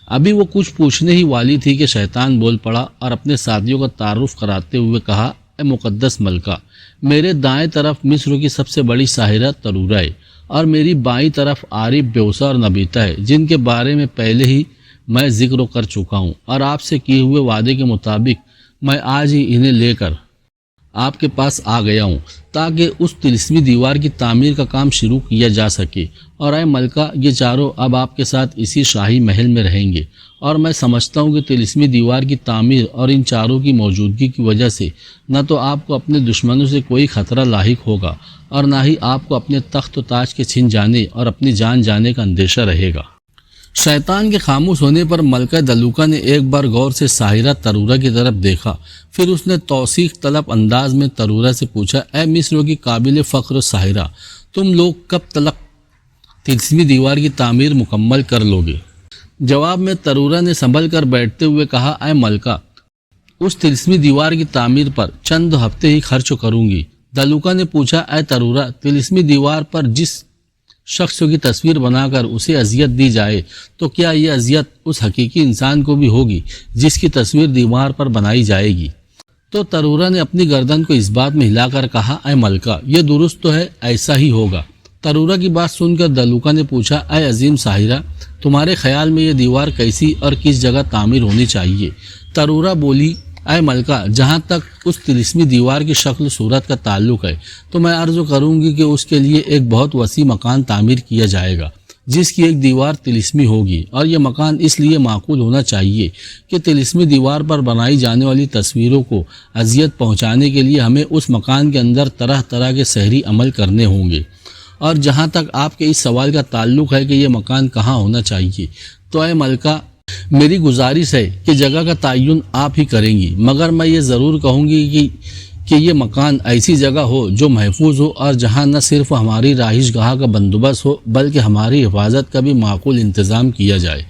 ابھی وہ کچھ پوچھنے ہی والی تھی کہ شیطان بول پڑا اور اپنے ساتھیوں کا تعارف کراتے ہوئے کہا، اے مقدس ملکہ، میرے دائیں طرف مصر کی سب سے بڑی ساحرہ ترورا ہے اور میری بائیں طرف عارف، بیوسا اور نبیتا ہے، جن کے بارے میں پہلے ہی میں ذکر کر چکا ہوں، اور آپ سے کیے ہوئے وعدے کے مطابق میں آج ہی انہیں لے کر آپ کے پاس آ گیا ہوں تاکہ اس طلسمی دیوار کی تعمیر کا کام شروع کیا جا سکے۔ اور اے ملکہ، یہ چاروں اب آپ کے ساتھ اسی شاہی محل میں رہیں گے، اور میں سمجھتا ہوں کہ طلسمی دیوار کی تعمیر اور ان چاروں کی موجودگی کی وجہ سے نہ تو آپ کو اپنے دشمنوں سے کوئی خطرہ لاحق ہوگا اور نہ ہی آپ کو اپنے تخت و تاج کے چھن جانے اور اپنی جان جانے کا اندیشہ رہے گا۔ شیطان کے خاموش ہونے پر ملکہ دلوکا نے ایک بار غور سے ساحرہ ترورا کی طرف دیکھا، پھر اس نے توثیق طلب انداز میں ترورا سے پوچھا، اے مصر کی قابل فخر ساحرہ، تم لوگ کب تلک طلسمی دیوار کی تعمیر مکمل کر لوگے؟ جواب میں ترورا نے سنبھل کر بیٹھتے ہوئے کہا، اے ملکہ، اس طلسمی دیوار کی تعمیر پر چند ہفتے ہی خرچ کروں گی۔ دلوکا نے پوچھا، اے ترورا، طلسمی دیوار پر جس شخص کی تصویر بنا کر اسے اذیت دی جائے تو کیا یہ اذیت اس حقیقی انسان کو بھی ہوگی جس کی تصویر دیوار پر بنائی جائے گی؟ تو ترورا نے اپنی گردن کو اس بات میں ہلا کر کہا، اے ملکہ، یہ درست تو ہے، ایسا ہی ہوگا۔ ترورا کی بات سن کر دلوکا نے پوچھا، اے عظیم ساحرہ، تمہارے خیال میں یہ دیوار کیسی اور کس جگہ تعمیر ہونی چاہیے؟ ترورا بولی، اے ملکہ، جہاں تک اس طلسمی دیوار کی شکل صورت کا تعلق ہے تو میں عرض کروں گی کہ اس کے لیے ایک بہت وسیع مکان تعمیر کیا جائے گا جس کی ایک دیوار طلسمی ہوگی، اور یہ مکان اس لیے معقول ہونا چاہیے کہ طلسمی دیوار پر بنائی جانے والی تصویروں کو اذیت پہنچانے کے لیے ہمیں اس مکان کے اندر طرح طرح کے سحری عمل کرنے ہوں گے۔ اور جہاں تک آپ کے اس سوال کا تعلق ہے کہ یہ مکان کہاں ہونا چاہیے، تو اے ملکہ، میری گزارش ہے کہ جگہ کا تعین آپ ہی کریں گی، مگر میں یہ ضرور کہوں گی کہ یہ مکان ایسی جگہ ہو جو محفوظ ہو اور جہاں نہ صرف ہماری رہائش گاہ کا بندوبست ہو بلکہ ہماری حفاظت کا بھی معقول انتظام کیا جائے۔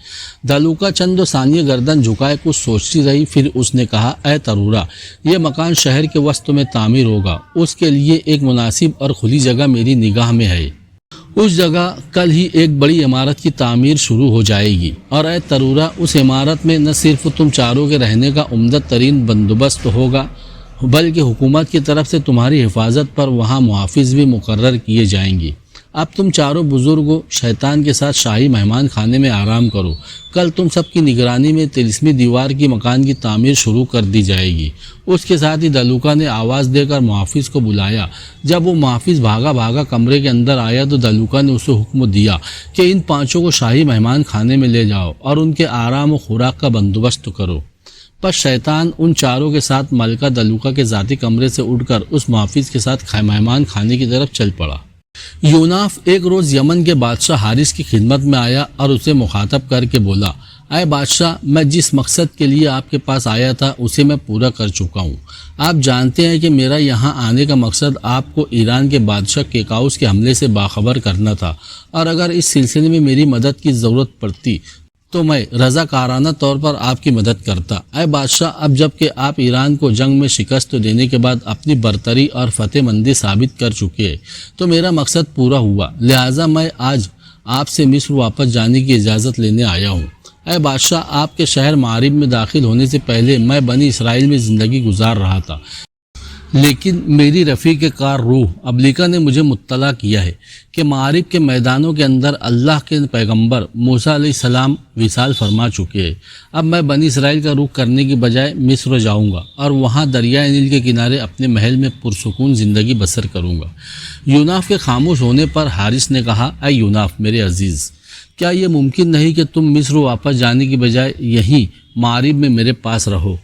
دلوکا چند ثانیے گردن جھکائے کچھ سوچتی رہی، پھر اس نے کہا، اے ترورا، یہ مکان شہر کے وسط میں تعمیر ہوگا، اس کے لیے ایک مناسب اور کھلی جگہ میری نگاہ میں ہے۔ اس جگہ کل ہی ایک بڑی عمارت کی تعمیر شروع ہو جائے گی، اور اے ترورا، اس عمارت میں نہ صرف تم چاروں کے رہنے کا عمدہ ترین بندوبست ہوگا بلکہ حکومت کی طرف سے تمہاری حفاظت پر وہاں محافظ بھی مقرر کیے جائیں گے۔ اب تم چاروں بزرگوں شیطان کے ساتھ شاہی مہمان خانے میں آرام کرو۔ کل تم سب کی نگرانی میں طلسمی دیوار کی مکان کی تعمیر شروع کر دی جائے گی۔ اس کے ساتھ ہی دلوکا نے آواز دے کر محافظ کو بلایا۔ جب وہ محافظ بھاگا کمرے کے اندر آیا تو دلوکا نے اسے حکم دیا کہ ان پانچوں کو شاہی مہمان خانے میں لے جاؤ اور ان کے آرام و خوراک کا بندوبست کرو۔ پس شیطان ان چاروں کے ساتھ ملکہ دلوکا کے ذاتی کمرے سے اٹھ کر اس محافظ کے ساتھ مہمان خانے کی طرف چل پڑا۔ یوناف ایک روز یمن کے بادشاہ حارث کی خدمت میں آیا اور اسے مخاطب کر کے بولا، اے بادشاہ، میں جس مقصد کے لیے آپ کے پاس آیا تھا اسے میں پورا کر چکا ہوں۔ آپ جانتے ہیں کہ میرا یہاں آنے کا مقصد آپ کو ایران کے بادشاہ کیکاؤس کے حملے سے باخبر کرنا تھا، اور اگر اس سلسلے میں میری مدد کی ضرورت پڑتی تو میں رضاکارانہ طور پر آپ کی مدد کرتا۔ اے بادشاہ، اب جب کہ آپ ایران کو جنگ میں شکست دینے کے بعد اپنی برتری اور فتح مندی ثابت کر چکے ہیں تو میرا مقصد پورا ہوا، لہٰذا میں آج آپ سے مصر واپس جانے کی اجازت لینے آیا ہوں۔ اے بادشاہ، آپ کے شہر معارب میں داخل ہونے سے پہلے میں بنی اسرائیل میں زندگی گزار رہا تھا، لیکن میری رفیق کار روح ابلیکا نے مجھے مطلع کیا ہے کہ معارب کے میدانوں کے اندر اللہ کے پیغمبر موسیٰ علیہ السلام وصال فرما چکے ہیں۔ اب میں بنی اسرائیل کا رخ کرنے کی بجائے مصر جاؤں گا اور وہاں دریائے نیل کے کنارے اپنے محل میں پرسکون زندگی بسر کروں گا۔ یوناف کے خاموش ہونے پر حارث نے کہا، اے یوناف میرے عزیز، کیا یہ ممکن نہیں کہ تم مصر واپس جانے کی بجائے یہیں معارب میں میرے پاس رہو؟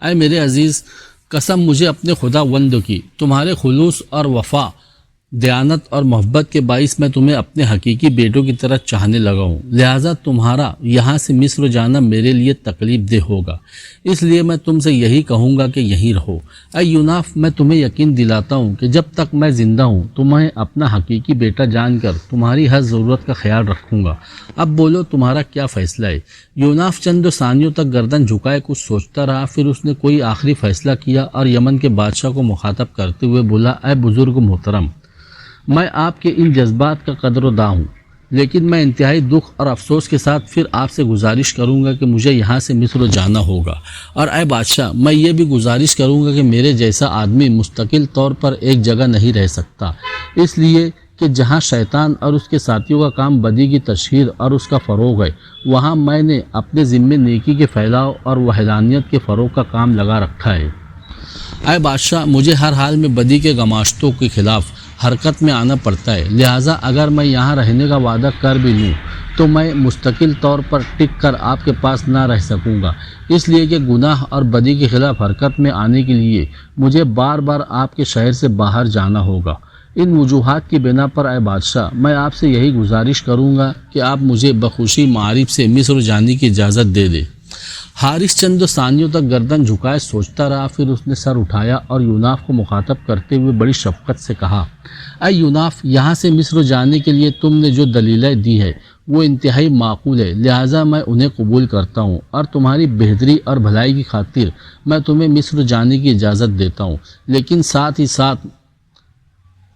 اے میرے عزیز، قسم مجھے اپنے خدا وند کی، تمہارے خلوص اور وفا، دیانت اور محبت کے باعث میں تمہیں اپنے حقیقی بیٹوں کی طرح چاہنے لگا ہوں، لہٰذا تمہارا یہاں سے مصر جانا میرے لیے تکلیف دہ ہوگا، اس لیے میں تم سے یہی کہوں گا کہ یہیں رہو۔ اے یوناف، میں تمہیں یقین دلاتا ہوں کہ جب تک میں زندہ ہوں تمہیں اپنا حقیقی بیٹا جان کر تمہاری ہر ضرورت کا خیال رکھوں گا۔ اب بولو تمہارا کیا فیصلہ ہے؟ یوناف چند ثانیوں تک گردن جھکائے کچھ سوچتا رہا، پھر اس نے کوئی آخری فیصلہ کیا اور یمن کے بادشاہ کو مخاطب کرتے ہوئے بولا، اے بزرگ محترم، میں آپ کے ان جذبات کا قدر و داں ہوں، لیکن میں انتہائی دکھ اور افسوس کے ساتھ پھر آپ سے گزارش کروں گا کہ مجھے یہاں سے مصر جانا ہوگا، اور اے بادشاہ، میں یہ بھی گزارش کروں گا کہ میرے جیسا آدمی مستقل طور پر ایک جگہ نہیں رہ سکتا، اس لیے کہ جہاں شیطان اور اس کے ساتھیوں کا کام بدی کی تشہیر اور اس کا فروغ ہے، وہاں میں نے اپنے ذمے نیکی کے پھیلاؤ اور وحدانیت کے فروغ کا کام لگا رکھا ہے۔ اے بادشاہ، مجھے ہر حال میں بدی کے گماشتوں کے خلاف حرکت میں آنا پڑتا ہے، لہٰذا اگر میں یہاں رہنے کا وعدہ کر بھی لوں تو میں مستقل طور پر ٹک کر آپ کے پاس نہ رہ سکوں گا، اس لیے کہ گناہ اور بدی کے خلاف حرکت میں آنے کے لیے مجھے بار بار آپ کے شہر سے باہر جانا ہوگا۔ ان وجوہات کی بنا پر اے بادشاہ، میں آپ سے یہی گزارش کروں گا کہ آپ مجھے بخوشی معارب سے مصر جانے کی اجازت دے دیں۔ حارث چند ثانیوں تک گردن جھکائے سوچتا رہا، پھر اس نے سر اٹھایا اور یوناف کو مخاطب کرتے ہوئے بڑی شفقت سے کہا، اے یوناف، یہاں سے مصر جانے کے لیے تم نے جو دلیلیں دی ہے وہ انتہائی معقول ہے، لہٰذا میں انہیں قبول کرتا ہوں، اور تمہاری بہتری اور بھلائی کی خاطر میں تمہیں مصر جانے کی اجازت دیتا ہوں، لیکن ساتھ ہی ساتھ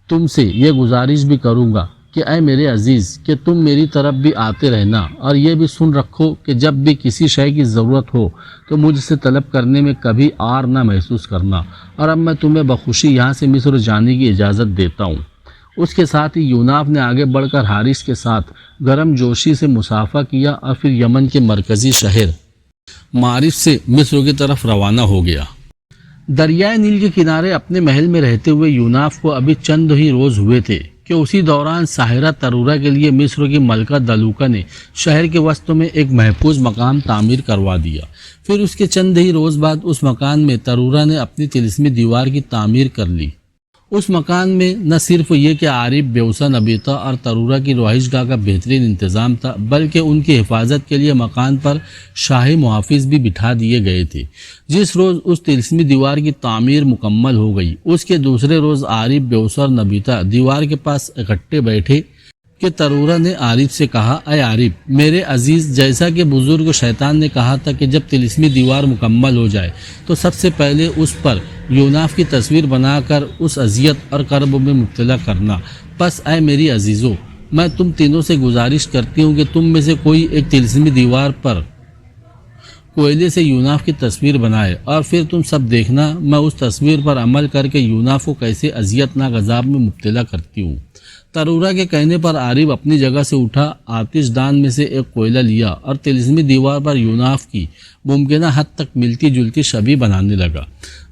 تم سے یہ گزارش بھی کروں گا کہ اے میرے عزیز، کہ تم میری طرف بھی آتے رہنا، اور یہ بھی سن رکھو کہ جب بھی کسی شے کی ضرورت ہو تو مجھ سے طلب کرنے میں کبھی آر نہ محسوس کرنا، اور اب میں تمہیں بخوشی یہاں سے مصر جانے کی اجازت دیتا ہوں۔ اس کے ساتھ ہی یوناف نے آگے بڑھ کر حارث کے ساتھ گرم جوشی سے مصافحہ کیا اور پھر یمن کے مرکزی شہر معارف سے مصر کی طرف روانہ ہو گیا۔ دریائے نیل کے کنارے اپنے محل میں رہتے ہوئے یوناف کو ابھی چند ہی روز ہوئے تھے کہ اسی دوران ساحرہ ترورہ کے لیے مصر کی ملکہ دلوکا نے شہر کے وسط میں ایک محفوظ مقام تعمیر کروا دیا۔ پھر اس کے چند ہی روز بعد اس مکان میں ترورہ نے اپنی طلسمی دیوار کی تعمیر کر لی۔ اس مکان میں نہ صرف یہ کہ عارف، بیوسا، نبیتا اور ترورہ کی رہائش گاہ کا بہترین انتظام تھا، بلکہ ان کی حفاظت کے لیے مکان پر شاہی محافظ بھی بٹھا دیے گئے تھے۔ جس روز اس طلسمی دیوار کی تعمیر مکمل ہو گئی، اس کے دوسرے روز عارف، بیوسا اور نبیتا دیوار کے پاس اکٹھے بیٹھے کہ ترورہ نے عارف سے کہا، اے عارف میرے عزیز، جیسا کہ بزرگ شیطان نے کہا تھا کہ جب طلسمی دیوار مکمل ہو جائے تو سب سے پہلے اس پر یوناف کی تصویر بنا کر اس اذیت اور کرب میں مبتلا کرنا۔ پس اے میری عزیزو، میں تم تینوں سے گزارش کرتی ہوں کہ تم میں سے کوئی ایک طلسمی دیوار پر کوئلے سے یوناف کی تصویر بنائے اور پھر تم سب دیکھنا میں اس تصویر پر عمل کر کے یوناف کو کیسے اذیتناک عذاب میں مبتلا کرتی ہوں۔ ترورا کے کہنے پر عارف اپنی جگہ سے اٹھا، آتش دان میں سے ایک کوئلہ لیا اور طلسمی دیوار پر یوناف کی ممکنہ حد تک ملتی جلتی شبیہ بنانے لگا۔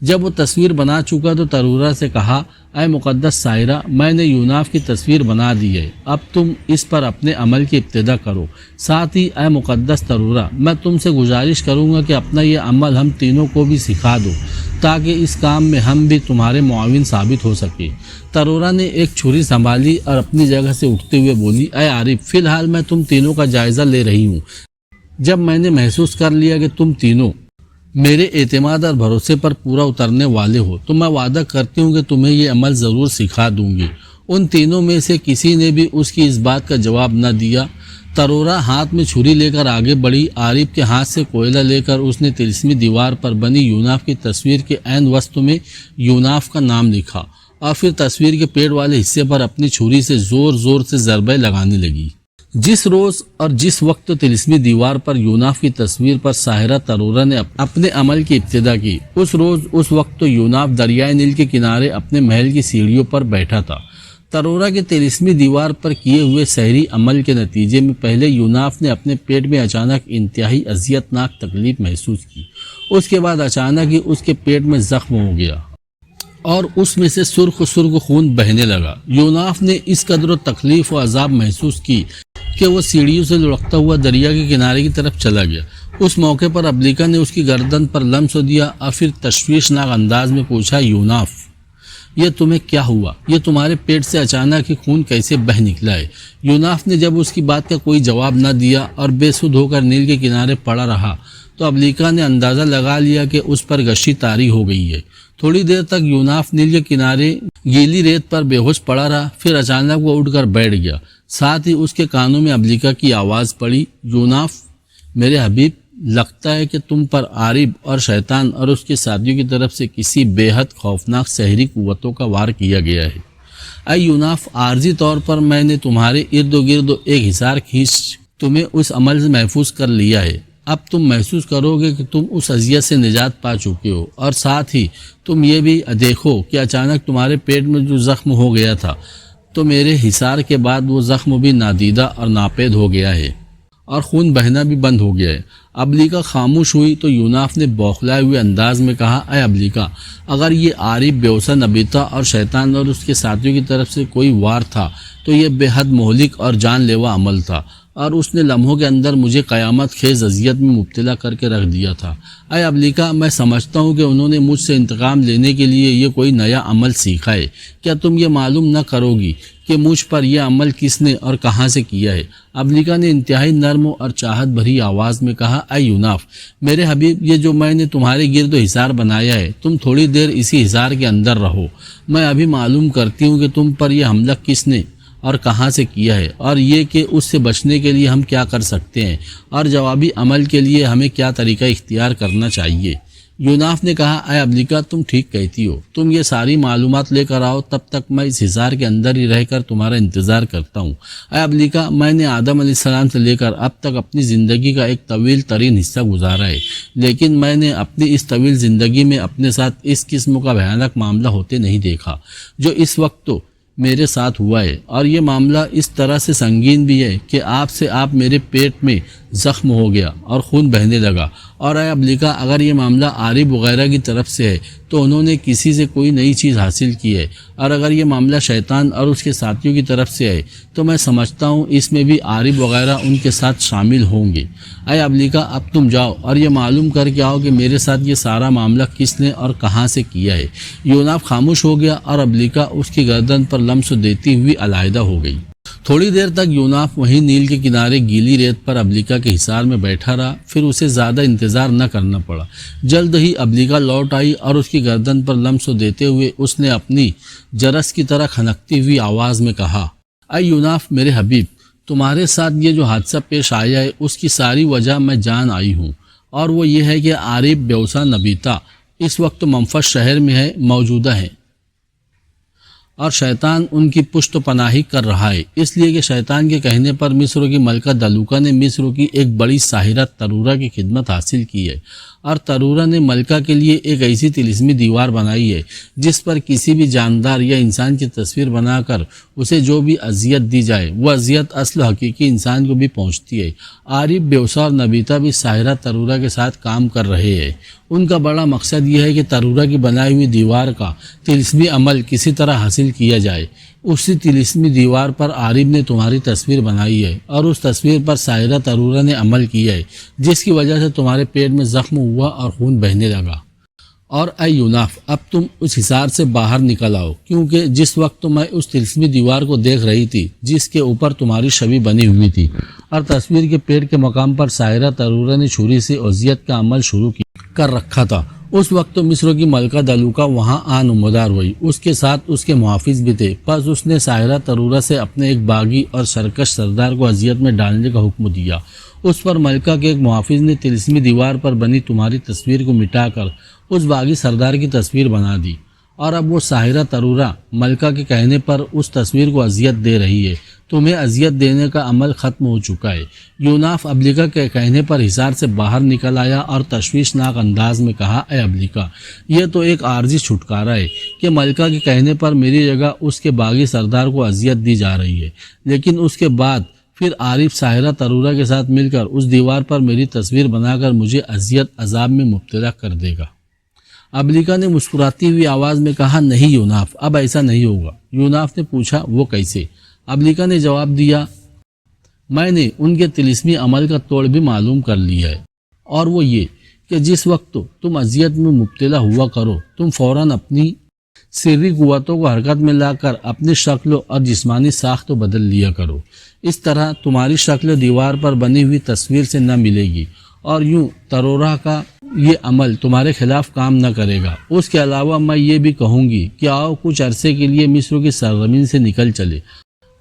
جب وہ تصویر بنا چکا تو ترورا سے کہا، اے مقدس سائرہ، میں نے یوناف کی تصویر بنا دی ہے، اب تم اس پر اپنے عمل کی ابتدا کرو۔ ساتھ ہی اے مقدس ترورا، میں تم سے گزارش کروں گا کہ اپنا یہ عمل ہم تینوں کو بھی سکھا دو تاکہ اس کام میں ہم بھی تمہارے معاون ثابت ہو سکے۔ ترورا نے ایک چھری سنبھالی اور اپنی جگہ سے اٹھتے ہوئے بولی، اے عارف، فی الحال میں تم تینوں کا جائزہ لے رہی ہوں۔ جب میں نے محسوس کر لیا کہ تم تینوں میرے اعتماد اور بھروسے پر پورا اترنے والے ہو تو میں وعدہ کرتی ہوں کہ تمہیں یہ عمل ضرور سکھا دوں گی۔ ان تینوں میں سے کسی نے بھی اس کی اس بات کا جواب نہ دیا۔ ترورا ہاتھ میں چھری لے کر آگے بڑھی۔ عارف کے ہاتھ سے کوئلہ لے کر اس نے طلسمی دیوار پر بنی یوناف کی تصویر کے عین وسط میں یوناف کا نام لکھا اور پھر تصویر کے پیڑ والے حصے پر اپنی چھری سے زور زور سے ضربے لگانے لگی۔ جس روز اور جس وقت طلسمی دیوار پر یوناف کی تصویر پر ساحرہ ترورا نے اپنے عمل کی ابتدا کی، اس روز اس وقت تو یوناف دریائے نیل کے کنارے اپنے محل کی سیڑھیوں پر بیٹھا تھا۔ ترورا کے طلسمی دیوار پر کیے ہوئے سحری عمل کے نتیجے میں پہلے یوناف نے اپنے پیٹ میں اچانک انتہائی اذیتناک تکلیف محسوس کی۔ اس کے بعد اچانک ہی اس کے پیٹ میں زخم ہو گیا اور اس میں سے سرخ خون بہنے لگا۔ یوناف نے اس قدر تکلیف و عذاب محسوس کی کہ وہ سیڑھیوں سے لڑکتا ہوا دریا کے کنارے کی طرف چلا گیا۔ اس موقع پر ابلیکا نے اس کی گردن پر لمس دیا اور پھر تشویشناک انداز میں پوچھا، یوناف، یہ تمہیں کیا ہوا؟ یہ تمہارے پیٹ سے اچانک ہی خون کیسے بہہ نکلا ہے؟ یوناف نے جب اس کی بات کا کوئی جواب نہ دیا اور بے سدھ ہو کر نیل کے کنارے پڑا رہا تو ابلیکا نے اندازہ لگا لیا کہ اس پر غشی طاری ہو گئی ہے۔ تھوڑی دیر تک یوناف نیل کے کنارے گیلی ریت پر بے ہوش پڑا رہا، پھر اچانک وہ اٹھ کر بیٹھ گیا۔ ساتھ ہی اس کے کانوں میں ابلیکا کی آواز پڑی، یوناف میرے حبیب، لگتا ہے کہ تم پر عارب اور شیطان اور اس کے ساتھیوں کی طرف سے کسی بے حد خوفناک سحری قوتوں کا وار کیا گیا ہے۔ اے یوناف، عارضی طور پر میں نے تمہارے ارد و گرد ایک حصار کھینچ تمہیں اس عمل سے محفوظ کر لیا ہے۔ اب تم محسوس کرو گے کہ تم اس اذیت سے نجات پا چکے ہو، اور ساتھ ہی تم یہ بھی دیکھو کہ اچانک تمہارے پیٹ میں جو زخم ہو گیا تھا تو میرے حصار کے بعد وہ زخم بھی نادیدہ اور ناپید ہو گیا ہے اور خون بہنا بھی بند ہو گیا ہے۔ ابلیکا خاموش ہوئی تو یوناف نے بوکھلائے ہوئے انداز میں کہا، اے ابلیکا، اگر یہ عارب، بیوسا، نبیتا اور شیطان اور اس کے ساتھیوں کی طرف سے کوئی وار تھا تو یہ بے حد مہلک اور جان لیوا عمل تھا اور اس نے لمحوں کے اندر مجھے قیامت خیز اذیت میں مبتلا کر کے رکھ دیا تھا۔ اے ابلیکا، میں سمجھتا ہوں کہ انہوں نے مجھ سے انتقام لینے کے لیے یہ کوئی نیا عمل سیکھا ہے۔ کیا تم یہ معلوم نہ کرو گی کہ مجھ پر یہ عمل کس نے اور کہاں سے کیا ہے؟ ابلیکا نے انتہائی نرم اور چاہت بھری آواز میں کہا، اے یوناف میرے حبیب، یہ جو میں نے تمہارے گرد و حصار بنایا ہے، تم تھوڑی دیر اسی حصار کے اندر رہو۔ میں ابھی معلوم کرتی ہوں کہ تم پر یہ حملہ کس نے اور کہاں سے کیا ہے، اور یہ کہ اس سے بچنے کے لیے ہم کیا کر سکتے ہیں، اور جوابی عمل کے لیے ہمیں کیا طریقہ اختیار کرنا چاہیے۔ یوناف نے کہا، اے ابلیکا، تم ٹھیک کہتی ہو، تم یہ ساری معلومات لے کر آؤ، تب تک میں اس حصار کے اندر ہی رہ کر تمہارا انتظار کرتا ہوں۔ اے ابلیکا، میں نے آدم علیہ السلام سے لے کر اب تک اپنی زندگی کا ایک طویل ترین حصہ گزارا ہے، لیکن میں نے اپنی اس طویل زندگی میں اپنے ساتھ اس قسم کا بھیانک معاملہ ہوتے نہیں دیکھا جو اس وقت تو میرے ساتھ ہوا ہے، اور یہ معاملہ اس طرح سے سنگین بھی ہے کہ آپ میرے پیٹ میں زخم ہو گیا اور خون بہنے لگا۔ اور اے ابلیکا، اگر یہ معاملہ عارب وغیرہ کی طرف سے ہے تو انہوں نے کسی سے کوئی نئی چیز حاصل کی ہے، اور اگر یہ معاملہ شیطان اور اس کے ساتھیوں کی طرف سے ہے تو میں سمجھتا ہوں اس میں بھی عارب وغیرہ ان کے ساتھ شامل ہوں گے۔ اے ابلیکا، اب تم جاؤ اور یہ معلوم کر کے آؤ کہ میرے ساتھ یہ سارا معاملہ کس نے اور کہاں سے کیا ہے۔ یوناف خاموش ہو گیا اور ابلیکا اس کی گردن پر لمس دیتی ہوئی علیحدہ ہو گئی۔ تھوڑی دیر تک یوناف وہیں نیل کے کنارے گیلی ریت پر ابلیکا کے حصار میں بیٹھا رہا، پھر اسے زیادہ انتظار نہ کرنا پڑا۔ جلد ہی ابلیکا لوٹ آئی اور اس کی گردن پر لمس دیتے ہوئے اس نے اپنی جرس کی طرح کھنکتی ہوئی آواز میں کہا، اے یوناف میرے حبیب، تمہارے ساتھ یہ جو حادثہ پیش آیا ہے اس کی ساری وجہ میں جان آئی ہوں، اور وہ یہ ہے کہ عارب، بیوسا، نبیتا اس وقت منفس شہر میں موجودہ ہیں اور شیطان ان کی پشت پناہی کر رہا ہے، اس لیے کہ شیطان کے کہنے پر مصر کی ملکہ دلوکا نے مصر کی ایک بڑی ساحرہ ترورا کی خدمت حاصل کی ہے، اور ترورا نے ملکہ کے لیے ایک ایسی طلسمی دیوار بنائی ہے جس پر کسی بھی جاندار یا انسان کی تصویر بنا کر اسے جو بھی اذیت دی جائے وہ اذیت اصل حقیقی انسان کو بھی پہنچتی ہے۔ عارف، بیوسا اور نبیتا بھی ساحرہ ترورا کے ساتھ کام کر رہے ہیں۔ ان کا بڑا مقصد یہ ہے کہ ترورا کی بنائی ہوئی دیوار کا طلسمی عمل کسی طرح حاصل کیا جائے۔ اسی طلسمی دیوار پر عارف نے تمہاری تصویر بنائی ہے اور اس تصویر پر ساحرہ ترورا نے عمل کیا ہے، جس کی وجہ سے تمہارے پیٹ میں زخم ہوا اور خون بہنے لگا۔ اور اے یوناف، اب تم اس حصار سے باہر نکل آؤ، کیونکہ جس وقت میں اس طلسمی دیوار کو دیکھ رہی تھی جس کے اوپر تمہاری چھوی بنی ہوئی تھی اور تصویر کے پیٹ کے مقام پر ساحرہ ترورا نے چھری سے اذیت کا عمل شروع کر رکھا تھا، اس وقت تو مصر کی ملکہ دلوکا وہاں نمودار ہوئی، اس کے ساتھ اس کے محافظ بھی تھے۔ پس اس نے ساحرہ ترورا سے اپنے ایک باغی اور سرکش سردار کو اذیت میں ڈالنے کا حکم دیا۔ اس پر ملکہ کے ایک محافظ نے طلسمی دیوار پر بنی تمہاری تصویر کو مٹا کر اس باغی سردار کی تصویر بنا دی، اور اب وہ ساحرہ ترورا ملکہ کے کہنے پر اس تصویر کو اذیت دے رہی ہے۔ تمہیں اذیت دینے کا عمل ختم ہو چکا ہے۔ یوناف ابلیکا کے کہنے پر حصار سے باہر نکل آیا اور تشویشناک انداز میں کہا، اے ابلیکا، یہ تو ایک عارضی چھٹکارا ہے کہ ملکہ کے کہنے پر میری جگہ اس کے باغی سردار کو اذیت دی جا رہی ہے، لیکن اس کے بعد پھر عارف ساحرہ ترورا کے ساتھ مل کر اس دیوار پر میری تصویر بنا کر مجھے اذیت عذاب میں مبتلا کر دے گا۔ ابلیکا نے مسکراتی ہوئی آواز میں کہا، نہیں یوناف، اب ایسا نہیں ہوگا۔ یوناف نے پوچھا، وہ کیسے؟ ابلیکا نے جواب دیا، میں نے ان کے طلسمی عمل کا توڑ بھی معلوم کر لیا ہے، اور وہ یہ کہ جس وقت تم اذیت میں مبتلا ہوا کرو تم فوراً اپنی سری قوتوں کو حرکت میں لا کر اپنی شکل اور جسمانی ساخت بدل لیا کرو۔ اس طرح تمہاری شکل دیوار پر بنی ہوئی تصویر سے نہ ملے گی، اور یوں ترورا کا یہ عمل تمہارے خلاف کام نہ کرے گا۔ اس کے علاوہ میں یہ بھی کہوں گی کہ آؤ کچھ عرصے کے لیے مصر کی سرزمین سے نکل چلے،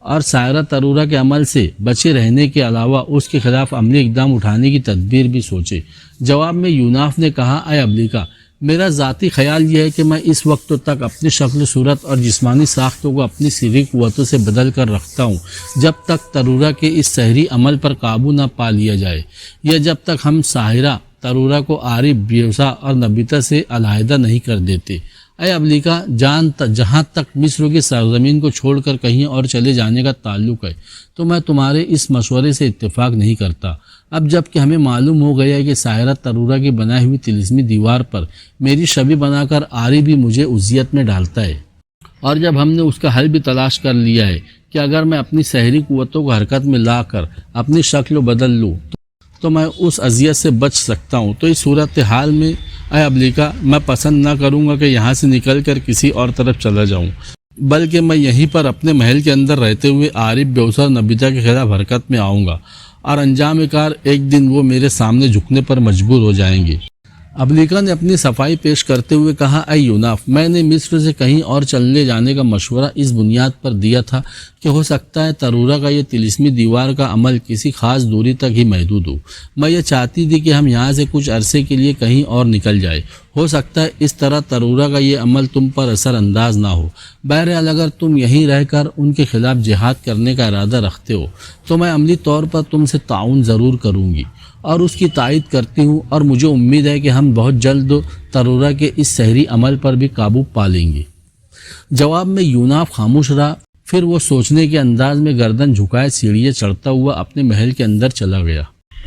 اور ساحرہ ترورا کے عمل سے بچے رہنے کے علاوہ اس کے خلاف عملی اقدام اٹھانے کی تدبیر بھی سوچے۔ جواب میں یوناف نے کہا، اے ابلیکا، میرا ذاتی خیال یہ ہے کہ میں اس وقت تک اپنی شکل صورت اور جسمانی ساختوں کو اپنی سری قوتوں سے بدل کر رکھتا ہوں جب تک ترورا کے اس سحری عمل پر قابو نہ پا لیا جائے، یا جب تک ہم ساحرہ ترورا کو عارف، بیوسا اور نبیتا سے علیحدہ نہیں کر دیتے۔ اے ابلیکا، جہاں تک مصر کی سرزمین کو چھوڑ کر کہیں اور چلے جانے کا تعلق ہے تو میں تمہارے اس مشورے سے اتفاق نہیں کرتا۔ اب جب کہ ہمیں معلوم ہو گیا ہے کہ ساحرہ ترورا کی بنائی ہوئی طلسمی دیوار پر میری چھوی بنا کر عارف بھی مجھے اذیت میں ڈالتا ہے، اور جب ہم نے اس کا حل بھی تلاش کر لیا ہے کہ اگر میں اپنی سحری قوتوں کو حرکت میں لا کر اپنی شکل بدل لوں تو میں اس اذیت سے بچ سکتا ہوں، تو اس صورتحال میں اے ابلیکا، میں پسند نہ کروں گا کہ یہاں سے نکل کر کسی اور طرف چلا جاؤں، بلکہ میں یہیں پر اپنے محل کے اندر رہتے ہوئے عارف، بیوسا اور نبیتا کے خلاف حرکت میں آؤں گا، اور انجام کار ایک دن وہ میرے سامنے جھکنے پر مجبور ہو جائیں گے۔ ابلیکا نے اپنی صفائی پیش کرتے ہوئے کہا، اے یوناف، میں نے مصر سے کہیں اور چلنے جانے کا مشورہ اس بنیاد پر دیا تھا کہ ہو سکتا ہے ترورا کا یہ طلسمی دیوار کا عمل کسی خاص دوری تک ہی محدود ہو۔ میں یہ چاہتی تھی کہ ہم یہاں سے کچھ عرصے کے لیے کہیں اور نکل جائے، ہو سکتا ہے اس طرح ترورا کا یہ عمل تم پر اثر انداز نہ ہو۔ بہرحال اگر تم یہیں رہ کر ان کے خلاف جہاد کرنے کا ارادہ رکھتے ہو تو میں عملی طور پر تم سے تعاون ضرور کروں گی اور اس کی تائید کرتی ہوں، اور مجھے امید ہے کہ ہم بہت جلد ترورا کے اس سحری عمل پر بھی قابو پا لیں گے۔ جواب میں یوناف خاموش رہا، پھر وہ سوچنے کے انداز میں گردن جھکائے سیڑھیاں چڑھتا ہوا اپنے محل کے اندر چلا گیا۔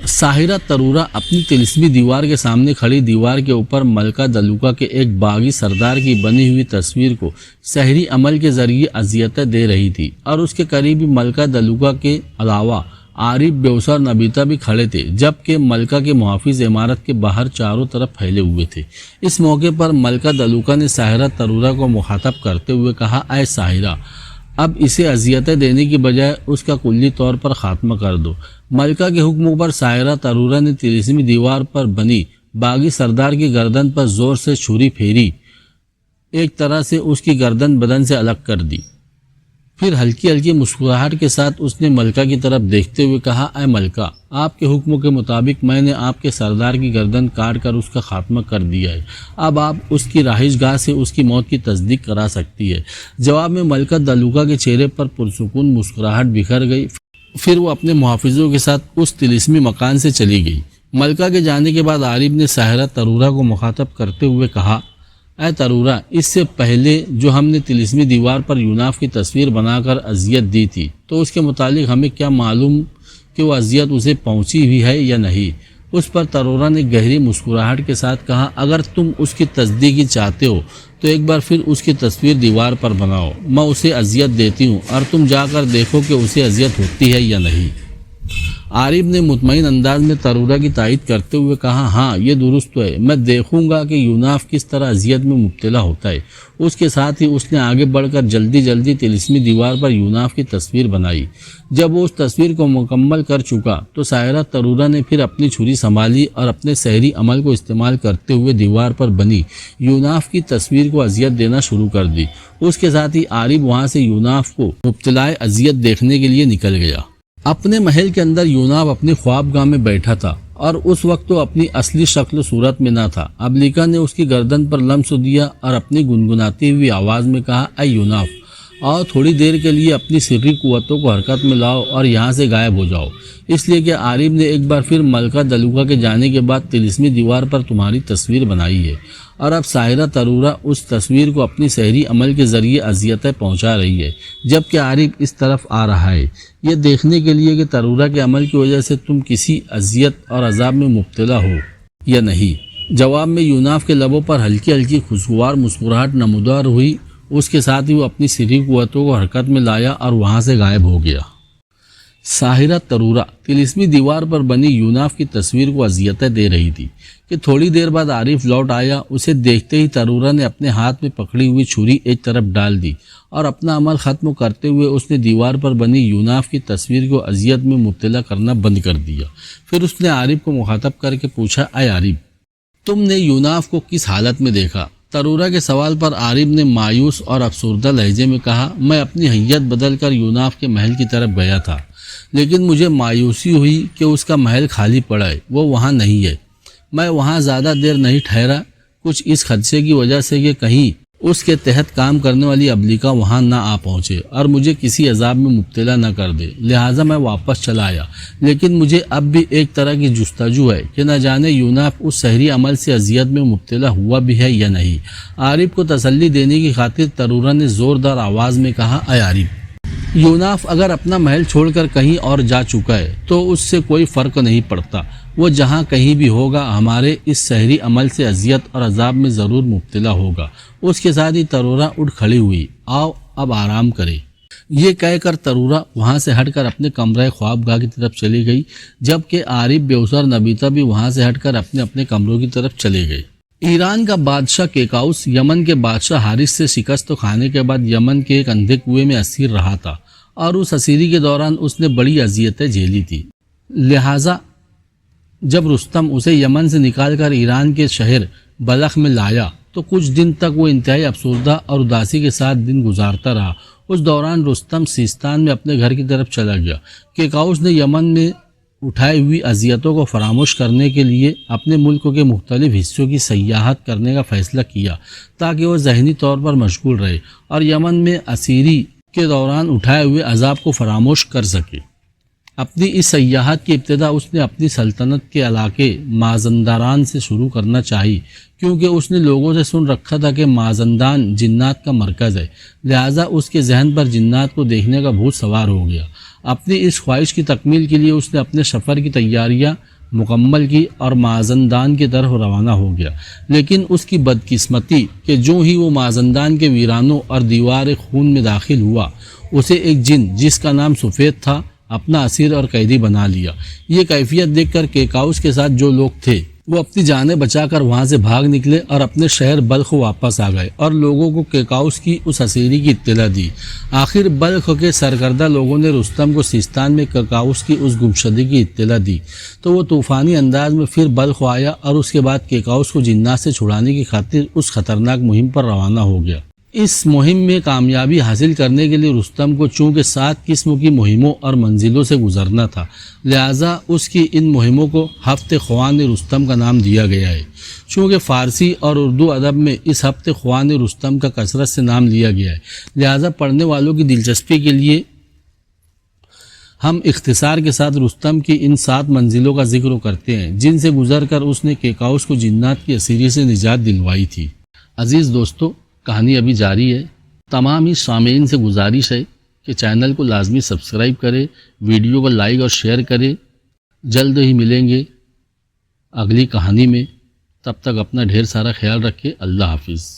ساحرہ ترورا اپنی طلسمی دیوار کے سامنے کھڑی دیوار کے اوپر ملکہ دلوکا کے ایک باغی سردار کی بنی ہوئی تصویر کو سحری عمل کے ذریعے اذیتیں دے رہی تھی، اور اس کے قریبی ملکہ دلوکا کے علاوہ عارف، بیوسا اور نبیتا بھی کھڑے تھے، جبکہ ملکہ کے محافظ عمارت کے باہر چاروں طرف پھیلے ہوئے تھے۔ اس موقع پر ملکہ دلوکا نے ساحرہ ترورا کو مخاطب کرتے ہوئے کہا، اے ساحرہ، اب اسے اذیتیں دینے کی بجائے اس کا کلی طور پر خاتمہ کر دو۔ ملکہ کے حکم پر ساحرہ ترورا نے طلسمی دیوار پر بنی باغی سردار کی گردن پر زور سے چھری پھیری، ایک طرح سے اس کی گردن بدن سے الگ کر دی۔ پھر ہلکی ہلکی مسکراہٹ کے ساتھ اس نے ملکہ کی طرف دیکھتے ہوئے کہا، اے ملکہ، آپ کے حکم کے مطابق میں نے آپ کے سردار کی گردن کاٹ کر اس کا خاتمہ کر دیا ہے، اب آپ اس کی رہائش گاہ سے اس کی موت کی تصدیق کرا سکتی ہے۔ جواب میں ملکہ دلوکا کے چہرے پر پرسکون مسکراہٹ بکھر گئی، پھر وہ اپنے محافظوں کے ساتھ اس طلسمی مکان سے چلی گئی۔ ملکہ کے جانے کے بعد عارف نے ساحرہ ترورہ کو مخاطب کرتے ہوئے کہا، اے ترورہ، اس سے پہلے جو ہم نے طلسمی دیوار پر یوناف کی تصویر بنا کر اذیت دی تھی، تو اس کے متعلق ہمیں کیا معلوم کہ وہ اذیت اسے پہنچی ہوئی ہے یا نہیں؟ اس پر ترورہ نے گہری مسکراہٹ کے ساتھ کہا، اگر تم اس کی تصدیقی چاہتے ہو تو ایک بار پھر اس کی تصویر دیوار پر بناؤ، میں اسے اذیت دیتی ہوں اور تم جا کر دیکھو کہ اسے اذیت ہوتی ہے یا نہیں۔ عارف نے مطمئن انداز میں ترورہ کی تائید کرتے ہوئے کہا، ہاں یہ درست ہے، میں دیکھوں گا کہ یوناف کس طرح اذیت میں مبتلا ہوتا ہے۔ اس کے ساتھ ہی اس نے آگے بڑھ کر جلدی جلدی طلسمی دیوار پر یوناف کی تصویر بنائی۔ جب وہ اس تصویر کو مکمل کر چکا تو ساحرہ ترورہ نے پھر اپنی چھری سنبھالی اور اپنے سحری عمل کو استعمال کرتے ہوئے دیوار پر بنی یوناف کی تصویر کو اذیت دینا شروع کر دی۔ اس کے ساتھ ہی عارف وہاں سے یوناف کو مبتلا اذیت دیکھنے کے لیے نکل گیا۔ اپنے محل کے اندر یوناف اپنی خوابگاہ میں بیٹھا تھا اور اس وقت وہ اپنی اصلی شکل و صورت میں نہ تھا۔ ابلیکا نے اس کی گردن پر لمس دیا اور اپنی گنگناتی ہوئی آواز میں کہا، اے یوناف، اور تھوڑی دیر کے لیے اپنی سری قوتوں کو حرکت میں لاؤ اور یہاں سے غائب ہو جاؤ، اس لیے کہ عارف نے ایک بار پھر ملکہ دلوکا کے جانے کے بعد طلسمی دیوار پر تمہاری تصویر بنائی ہے، اور اب ساحرہ ترورہ اس تصویر کو اپنی سحری عمل کے ذریعے اذیتیں پہنچا رہی ہے، جبکہ عارف اس طرف آ رہا ہے یہ دیکھنے کے لیے کہ ترورہ کے عمل کی وجہ سے تم کسی اذیت اور عذاب میں مبتلا ہو یا نہیں۔ جواب میں یوناف کے لبوں پر ہلکی ہلکی خوشگوار مسکراہٹ نمودار ہوئی، اس کے ساتھ ہی وہ اپنی سری قوتوں کو حرکت میں لایا اور وہاں سے غائب ہو گیا۔ ساحرہ ترورہ طلسمی دیوار پر بنی یوناف کی تصویر کو اذیتیں دے رہی تھی کہ تھوڑی دیر بعد عارف لوٹ آیا۔ اسے دیکھتے ہی ترورہ نے اپنے ہاتھ میں پکڑی ہوئی چھری ایک طرف ڈال دی اور اپنا عمل ختم کرتے ہوئے اس نے دیوار پر بنی یوناف کی تصویر کو اذیت میں مبتلا کرنا بند کر دیا۔ پھر اس نے عارف کو مخاطب کر کے پوچھا، اے عارف، تم نے یوناف کو کس حالت میں دیکھا؟ ترورہ کے سوال پر عارف نے مایوس اور افسردہ لہجے میں کہا، میں اپنی حیت بدل کر یوناف کے محل کی طرف گیا تھا، لیکن مجھے مایوسی ہوئی کہ اس کا محل خالی پڑا ہے، وہ وہاں نہیں ہے۔ میں وہاں زیادہ دیر نہیں ٹھہرا، کچھ اس خدشے کی وجہ سے کہ کہیں اس کے تحت کام کرنے والی ابلیکا وہاں نہ آ پہنچے اور مجھے کسی عذاب میں مبتلا نہ کر دے، لہٰذا میں واپس چلا آیا۔ لیکن مجھے اب بھی ایک طرح کی جستجو ہے کہ نہ جانے یوناف اس سحری عمل سے اذیت میں مبتلا ہوا بھی ہے یا نہیں۔ عارف کو تسلی دینے کی خاطر ترورہ نے زوردار آواز میں کہا، اے عارف، یوناف اگر اپنا محل چھوڑ کر کہیں اور جا چکا ہے تو اس سے کوئی فرق نہیں پڑتا، وہ جہاں کہیں بھی ہوگا ہمارے اس سحری عمل سے اذیت اور عذاب میں ضرور مبتلا ہوگا۔ اس کے ساتھ ہی ترورہ اٹھ کھڑی ہوئی، آؤ اب آرام کرے۔ یہ کہہ کر ترورہ وہاں سے ہٹ کر اپنے کمرہ خوابگاہ کی طرف چلی گئی، جبکہ عارف، بیوسر، نبیتا بھی وہاں سے ہٹ کر اپنے اپنے کمروں کی طرف چلے گئے۔ ایران کا بادشاہ کیکاؤس یمن کے بادشاہ حارث سے شکست کھانے کے بعد یمن کے ایک اندھے کنویں میں اسیر رہا تھا، اور اس اسیری کے دوران اس نے بڑی اذیتیں جھیلی تھی۔ لہٰذا جب رستم اسے یمن سے نکال کر ایران کے شہر بلخ میں لایا تو کچھ دن تک وہ انتہائی افسردہ اور اداسی کے ساتھ دن گزارتا رہا۔ اس دوران رستم سیستان میں اپنے گھر کی طرف چلا گیا۔ کیکاؤس نے یمن میں اٹھائی ہوئی اذیتوں کو فراموش کرنے کے لیے اپنے ملک کے مختلف حصوں کی سیاحت کرنے کا فیصلہ کیا تاکہ وہ ذہنی طور پر مشغول رہے اور یمن میں اسیری کے دوران اٹھائے ہوئے عذاب کو فراموش کر سکے۔ اپنی اس سیاحت کی ابتدا اس نے اپنی سلطنت کے علاقے مازندران سے شروع کرنا چاہی، کیونکہ اس نے لوگوں سے سن رکھا تھا کہ مازندران جنات کا مرکز ہے، لہٰذا اس کے ذہن پر جنات کو دیکھنے کا بھوت سوار ہو گیا۔ اپنی اس خواہش کی تکمیل کے لیے اس نے اپنے سفر کی تیاریاں مکمل کی اور مازندران کی طرف روانہ ہو گیا، لیکن اس کی بدقسمتی کہ جو ہی وہ مازندران کے ویرانوں اور دیوار خون میں داخل ہوا، اسے ایک جن جس کا نام سفید تھا اپنا اسیر اور قیدی بنا لیا۔ یہ کیفیت دیکھ کر کیکاؤس کے ساتھ جو لوگ تھے وہ اپنی جانیں بچا کر وہاں سے بھاگ نکلے اور اپنے شہر بلخ واپس آ گئے اور لوگوں کو کیکاؤس کی اس اسیری کی اطلاع دی۔ آخر بلخ کے سرکردہ لوگوں نے رستم کو سیستان میں کیکاؤس کی اس گمشدگی کی اطلاع دی تو وہ طوفانی انداز میں پھر بلخ آیا اور اس کے بعد کیکاؤس کو جنات سے چھڑانے کی خاطر اس خطرناک مہم پر روانہ ہو گیا۔ اس مہم میں کامیابی حاصل کرنے کے لیے رستم کو چونکہ 7 قسم کی مہموں اور منزلوں سے گزرنا تھا، لہٰذا اس کی ان مہموں کو ہفتے خوان رستم کا نام دیا گیا ہے۔ چونکہ فارسی اور اردو ادب میں اس ہفتے خوان رستم کا کثرت سے نام لیا گیا ہے، لہٰذا پڑھنے والوں کی دلچسپی کے لیے ہم اختصار کے ساتھ رستم کی ان 7 منزلوں کا ذکر کرتے ہیں جن سے گزر کر اس نے کیکاؤس کو جنات کی اسیری سے نجات دلوائی تھی۔ عزیز دوستو، کہانی ابھی جاری ہے۔ تمام ہی سامعین سے گزارش ہے کہ چینل کو لازمی سبسکرائب کرے، ویڈیو کو لائک اور شیئر کرے۔ جلد ہی ملیں گے اگلی کہانی میں، تب تک اپنا ڈھیر سارا خیال رکھے۔ اللہ حافظ۔